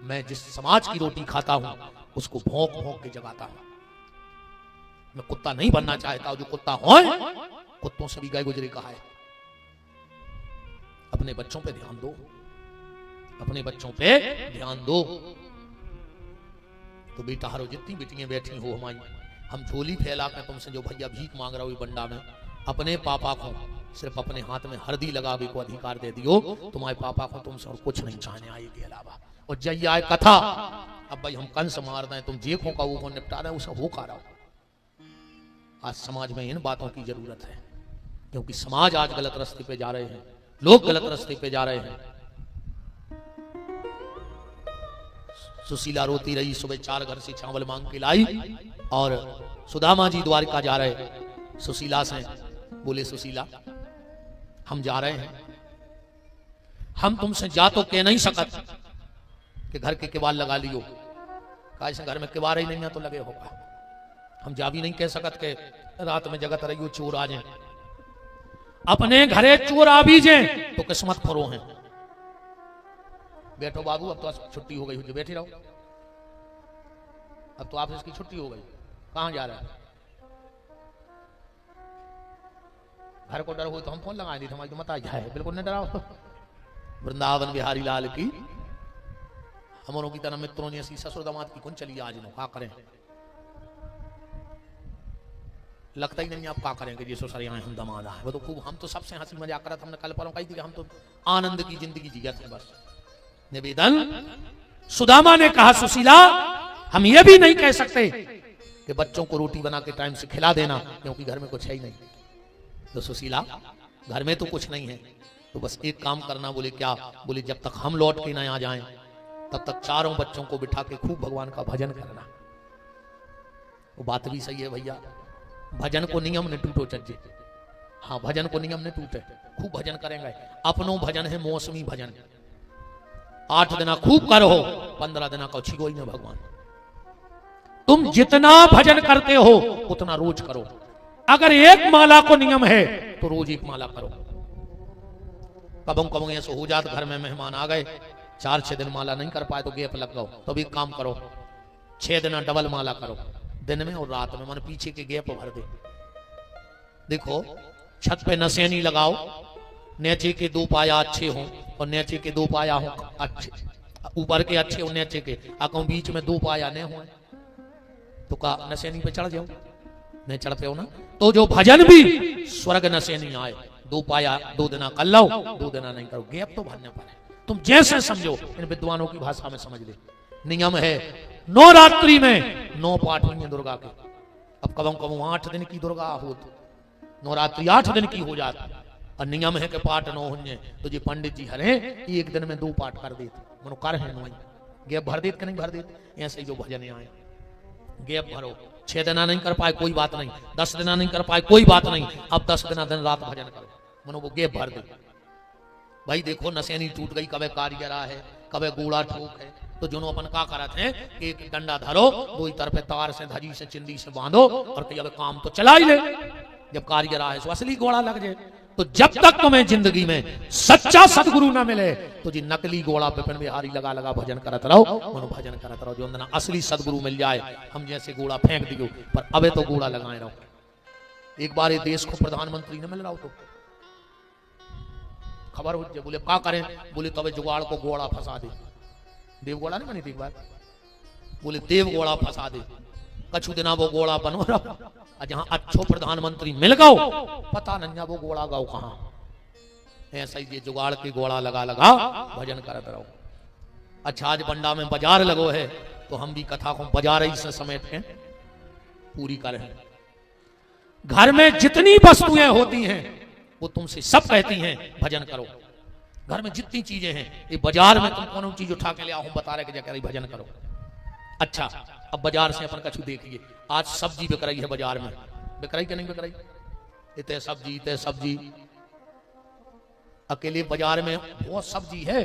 मैं जिस समाज की रोटी खाता हूं उसको भौंक भौंक के जगाता हूं। मैं कुत्ता नहीं बनना चाहता, जो कुत्ता हो कुत्तों से भी गए गुजरे कहा है। अपने बच्चों पे ध्यान दो, अपने बच्चों पे ध्यान दो। तो बेटा हारो जितनी बेटियां बैठी हो हमारी, हम झोली फैला कर तुमसे जो भैया भीख मांग रहा हो बंडा में, अपने पापा को सिर्फ अपने हाथ में हल्दी लगावे को अधिकार दे दियो। तुम्हारे पापा को तुमसे और कुछ नहीं चाहने आए के अलावा। और जय आए कथा, अब भाई हम कंस मार दें, तुम जे का वो निपटा रहे, उसे हो का रहा। आज समाज में इन बातों की जरूरत है, क्योंकि समाज आज गलत रास्ते पे जा रहे हैं, लोग गलत रास्ते पे जा रहे हैं। सुशीला रोती रही, सुबह 4 घर से चावल मांग के लाई, और सुदामा जी द्वारका जा रहे, सुशीला से बोले सुशीला हम जा रहे हैं, हम तुमसे जा तो कह नहीं सकत कि घर के किवाड़ लगा लियो, कैसे घर में किवाड़ ही नहीं है तो लगे होगा। हम जा भी नहीं कह सकत के रात में जगत रहियो चोर आ जाए, अपने घरे चोर आ भी जाए तो किस्मत फरो है। बैठो बाबू, अब तो छुट्टी हो गई, बैठे रहो, अब तो आप इसकी छुट्टी हो गई, कहां जा रहे हैं? घर को डर हो तो हम फोन लगा दी, हमारी तो मत आ जाए, बिल्कुल नहीं डराओ। वृंदावन बिहारी लाल की, हमारों की तरह मित्रों ने ऐसी ससुर दामाद की कौन चली आज नो, क्या करें? लगता ही नहीं आप क्या करेंगे जी ससुर यहाँ हम दामाद आए, वो तो खूब, हम तो सबसे हंसी मजाक करते, हमने कल पर कही थी हम तो आनंद की जिंदगी जिया थे बस। निवेदन, सुदामा ने कहा सुशीला हम ये भी नहीं कह सकते कि बच्चों को रोटी बना के टाइम से खिला देना, क्योंकि घर में कुछ है ही नहीं। तो सुशीला घर में तो कुछ नहीं है, तो बस एक काम करना। बोले क्या? बोले जब तक हम लौट के ना आ जाएं तब तक चारों बच्चों को बिठा के खूब भगवान का भजन करना। वो बात भी सही है भैया, भजन को नियम ने टूटो चज्जे, हाँ भजन को नियम ने टूटे, खूब भजन करेंगे। अपनों भजन है मौसमी भजन, 8 दिन खूब करो, 15 दिन का छिगो ही ना भगवान। तुम जितना भजन करते हो उतना रोज करो। अगर एक माला को नियम है तो रोज 1 माला करो। कबों कबों ऐसा हो जाता, घर में मेहमान आ गए, 4-6 दिन माला नहीं कर पाए तो गैप लग गओ, तो भी काम करो, 6 दिन डबल माला करो, दिन में और रात में, मन पीछे के गैप भर दे। देखो छत पे नसेनी लगाओ, नीचे के 2 पाया अच्छे हों और नीचे के 2 पाया हों अच्छे, ऊपर के अच्छे और नीचे के, अकों बीच में 2 पाया न हो तो का नसेनी पे चढ़ जाओ, नहीं चढ़ते हो ना। तो जो भजन भी स्वर्ग नसेनी आए, 2 पाया 2 दिना कर लो, 2 दिना नहीं करो, गैप तो भरने पड़े। तुम जैसे समझो, इन विद्वानों की भाषा में समझ ले। नियम है 9 रात्रि में 9 पाठ हुई दुर्गा के। अब कबों कबों 8 दिन की दुर्गा हो, नवरात्रि 8 दिन की हो जाती, और नियम है कि पाठ 9 हुए तो जी पंडित जी हरे 1 दिन में 2 पाठ कर देते, मनो कर है नो गैप भर देते कि नहीं भर देते। ऐसे जो भजन आए गैप भरो, 6 दिना नहीं कर पाए कोई बात नहीं, 10 दिना नहीं कर पाए कोई बात नहीं, अब 10 दिना दिन रात भजन करो, मनो वो गैप भर दे। भाई देखो नसेनी टूट गई, कबे कारिगरा है, कबे गोड़ा ठोक है, तो दोनों अपन का करते हैं, एक डंडा धरो, 2 तरफ तार से धजी से चिंदी से बांधो और कहीं अब काम तो चला ही ले। जब कारिगरा है तो असली घोड़ा लग जाए। तो जब तक तुम्हें जिंदगी में सच्चा सदगुरु ना मिले तो जी नकली घोड़ा विपिन बिहारी लगा लगा भजन करत रहो, मनो भजन करत रहो। जो अंदर असली सदगुरु मिल जाए, हम जैसे घोड़ा फेंक दियो, पर अबे तो घोड़ा लगाए रहो। एक बार ये देश को प्रधानमंत्री न मिल रहा हो तो खबर हो जाए, बोले क्या करें? बोले तबे जुगाड़ को घोड़ा फंसा दे, देव घोड़ा नहीं बनी थी एक बार, बोले देव घोड़ा फंसा दे, कछु दिना वो घोड़ा बनो रहा, जहां अच्छो प्रधानमंत्री मिल गओ पता नहीं वो घोड़ा गाओ कहां। ऐसा ही ये जुगाड़ के घोड़ा लगा लगा भजन करत रहो। अच्छा आज बंडा में बाजार लगो है तो हम भी कथा को बाजार ही से समेट के पूरी करें। घर में जितनी वस्तुएं होती हैं वो तुमसे सब कहती हैं भजन करो। घर में जितनी चीजें हैं, ये बाजार में तुम कौन चीज उठा के ले आओ, बता रहे कि जाकर भजन करो। अच्छा अब बाजार से अपन कछु देखिए, आज सब्जी बिक रही है बाजार में, बिक रही कि नहीं बिक रही? इतने सब्जी अकेले बाजार में बहुत सब्जी है,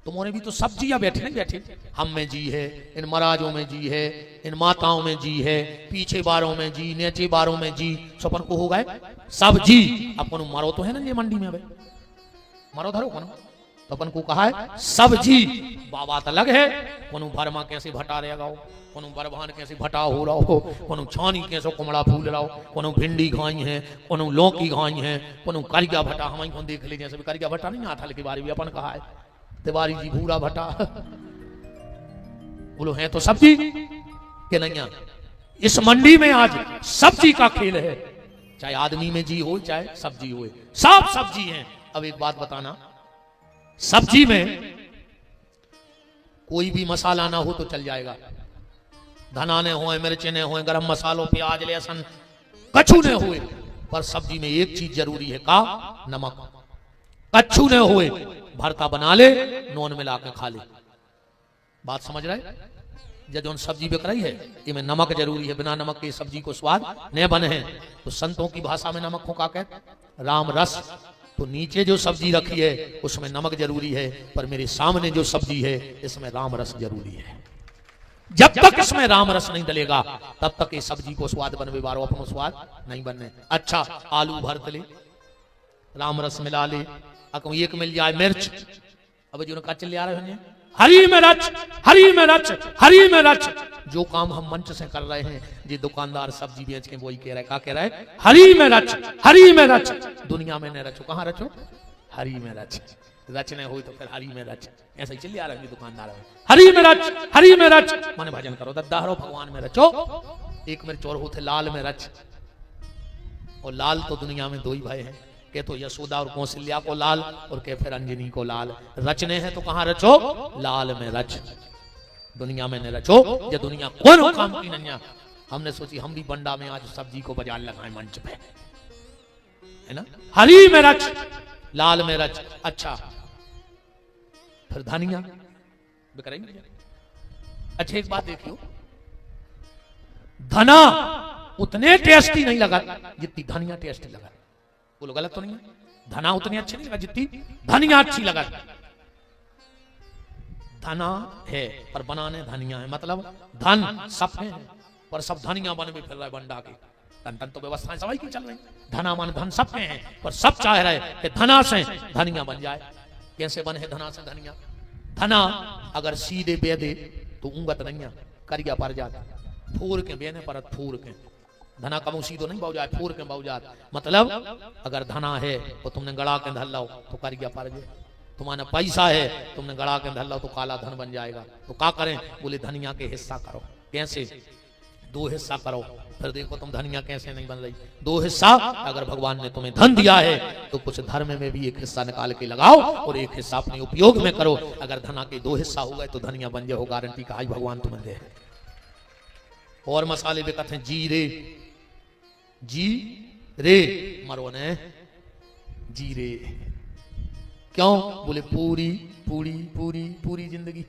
तुम्हारे भी तो सब्जियां बैठे नहीं बैठे। हम में जी है, इन महाराजों में जी है, इन माताओं में जी है, पीछे बारों में जी, नीचे बारों में जी, सपन को हो गए सब जी। अपन मारो तो है ना ये मंडी में, मारो धरो कौन, तो अपन को कहा है सब जी। बाबा तो अलग है, कोनो भरमा कैसे भटा रहेगा हो, कोनो बरभान कैसे भटा हो रहा हो, कोनो छानी कैसे कुमड़ा फूल रहा हो, कोनो भिंडी घाई है, कोनो लौकी घाई है, कोनो करिया भटा। हमारी को देख ले जैसे करिया भटा नहीं आता, लेकिन बारी भी अपन कहा है तिवारी जी भूरा भटा। बोलो है तो सब्जी के नहीं। इस मंडी में आज सब्जी का खेल है, चाहे आदमी में जी हो चाहे सब्जी हो, सब सब्जी है। अब एक बात बताना, सब्जी में कोई भी मसाला ना हो तो चल जाएगा, धना ने होए, मिर्च ने होए, गरम मसालो, प्याज, लहसुन कछु ने होए, पर सब्जी में एक चीज जरूरी है, का नमक। कछु ने होए, भरता बना ले, नॉन मिला के खा ले। बात समझ रहे? जब उन सब्जी बिक रही है, इनमें नमक जरूरी है, बिना नमक के सब्जी को स्वाद नहीं बने हैं। तो संतों की भाषा में नमक को क्या कहते? राम रस। तो नीचे जो सब्जी रखी है उसमें नमक जरूरी है, पर मेरे सामने जो सब्जी है इसमें राम रस जरूरी है। जब तक इसमें राम रस नहीं डलेगा तब तक ये सब्जी को स्वाद बनवे बारो, अपनो स्वाद नहीं बनने। अच्छा आलू भरत ले, राम रस मिला ले, एक मिल जाए मिर्च, अब जो कच्चे ले आ रहे हैं, हरी मिर्च, हरी मिर्च, हरी मिर्च। जो काम हम मंच से कर रहे हैं, जी दुकानदार सब्जी बेच के वही कह रहा है, क्या कह रहा है? हरी मिर्च, हरी मिर्च। दुनिया में नहीं रचो, कहाँ रचो? हरी मिर्च। रचने हुई तो फिर हरी मिर्च, ऐसा ही चलिए आ रहा है दुकानदार, हरी मिर्च, हरी मिर्च। माने भजन करो, दद्दाहरो भगवान में रचो। एक मिर्च और होते लाल मिर्च, और लाल तो दुनिया में दो ही भाई हैं, के तो यशोदा और कौशल्या को लाल, और के फिर अंजनी को लाल। रचने हैं तो कहां रचो? लाल में रच, दुनिया में न रचो। ये दुनिया कौन काम की नहीं है। हमने सोची हम भी बंडा में आज सब्जी को बाजार लगाए मंच पे, है ना? हरी में रच, लाल में रच। अच्छा फिर धनिया बिक रही। अच्छा एक बात देखियो, धना उतने टेस्टी नहीं लगा जितनी धनिया टेस्टी लगा। बोलो गलत तो नहीं है? धना उतनी अच्छी नहीं लगा जितनी धनिया अच्छी लगा। धना है पर बनाने धनिया है, मतलब धन सब है पर सब धनिया बन भी फिर रहा है बंडा के। तन तन तो व्यवस्थाएं सवाई की चल रही, धना मान धन सब में है, पर सब चाह रहे कि धना से धनिया बन जाए। कैसे बने है धना से धनिया? धना अगर सीधे बे दे तो ऊंगत नहीं, करिया पर जाता, फूर के बेने पर फूर के। धना कमू सीधो नहीं बाऊ जाए, फूर के बाऊ जात। मतलब अगर धना है तो तुमने गड़ा के धल लो तो करिया पर जाए, तुम्हारा पैसा है तुमने गड़ा के धल लो तो काला धन बन जाएगा। तो क्या करें? बोले धनिया के हिस्सा करो। कैसे? 2 हिस्सा करो, फिर देखो तुम धनिया कैसे नहीं बन रही। 2 हिस्सा, अगर भगवान ने तुम्हें धन दिया है तो कुछ धर्म में भी एक हिस्सा निकाल के लगाओ और एक हिस्सा अपने उपयोग में करो। अगर धना के 2 हिस्सा हो गए तो धनिया बन जाओ, गारंटी का आज भगवान तुम्हें दे। और मसाले भी कहते हैं जीरे, जी रे मरो ने जीरे। क्यों? बोले पूरी पूरी पूरी पूरी जिंदगी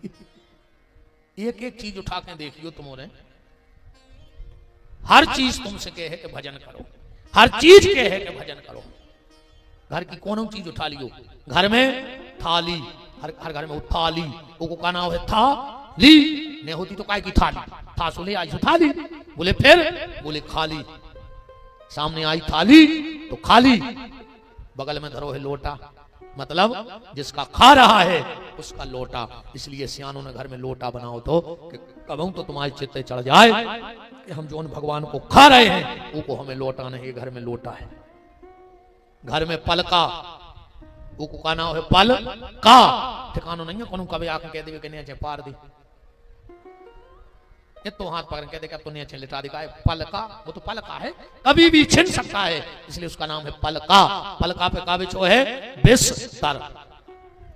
एक एक चीज उठा के देखियो तुम्हारे, हर चीज तुमसे कहे कि भजन करो, हर चीज कहे कि भजन करो। घर की कौन चीज उठा लियो, घर में थाली, हर घर में थाली, वो का नाम है थाली। नहीं होती तो काय की थाली, था सो ले आई सो थाली। बोले फिर? बोले खाली, सामने आई थाली तो खाली, बगल में धरो है लोटा, मतलब जिसका खा रहा है उसका लोटा। इसलिए सियानों ने घर में लोटा बनाओ तो कबहू तो तुम्हारे चित्ते चढ़ जाए कि हम जो भगवान को खा रहे हैं वो को हमें लोटा नहीं, घर में लोटा है। घर में पलका, वो को नाम है पल का, ठिकानो नहीं है। कौन कभी आके कह देवे कि नहीं अच्छे पार दी, ये तो हाथ पकड़ के देखा तो नहीं अच्छे लिटा दिखा है पलका, वो तो पलका है, कभी भी छिन सकता है, इसलिए उसका नाम है पलका। पलका पे काबिज है बिस्तर,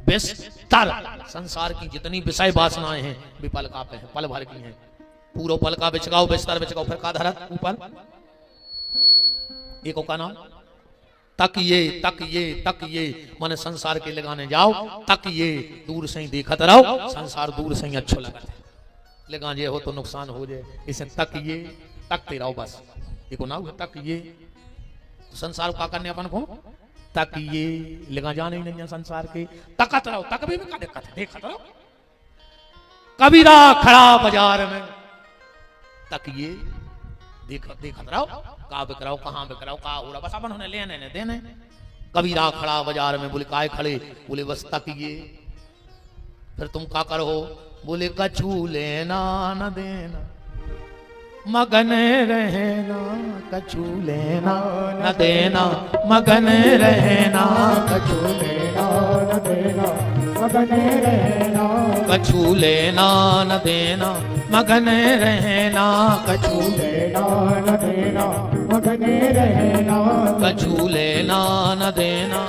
बिस्तर। संसार की जितनी विषय वासनाएं हैं भी पलका पे है, पल भर की हैं। पूरा पलका बिछगाओ, बिस्तर बिछगाओ, फिर का धरत ऊपर एक का नाम तकिए, तकिए, तकिए। माने संसार के लगाने जाओ तकिए, दूर से ही देखत रहो, संसार दूर से ही अच्छा लगता है, लगा जे हो तो नुकसान हो जाए, इसे तकिए, तकते रहो बस। देखो ना तकिए, तो संसार का करने अपन को तकिए लगा जाने ही नहीं संसार के तकत रहो तक भी का दिक्कत है देखत रहो कबीरा खड़ा बाजार में तकिए देखत रहो का बिक रहो कहाँ बिक रहो का हो रहा बस अपन उन्हें लेने देने कबीरा खड़ा बाजार में बोले काय खड़े बोले बस तकिए फिर तुम का करो बोले कछू लेना न देना मगन रहना कछू लेना न देना मगन रहना कछू लेना न देना मगन रहना कछू लेना न देना मगन रहना कछू लेना न देना मगन रहना कछू लेना न देना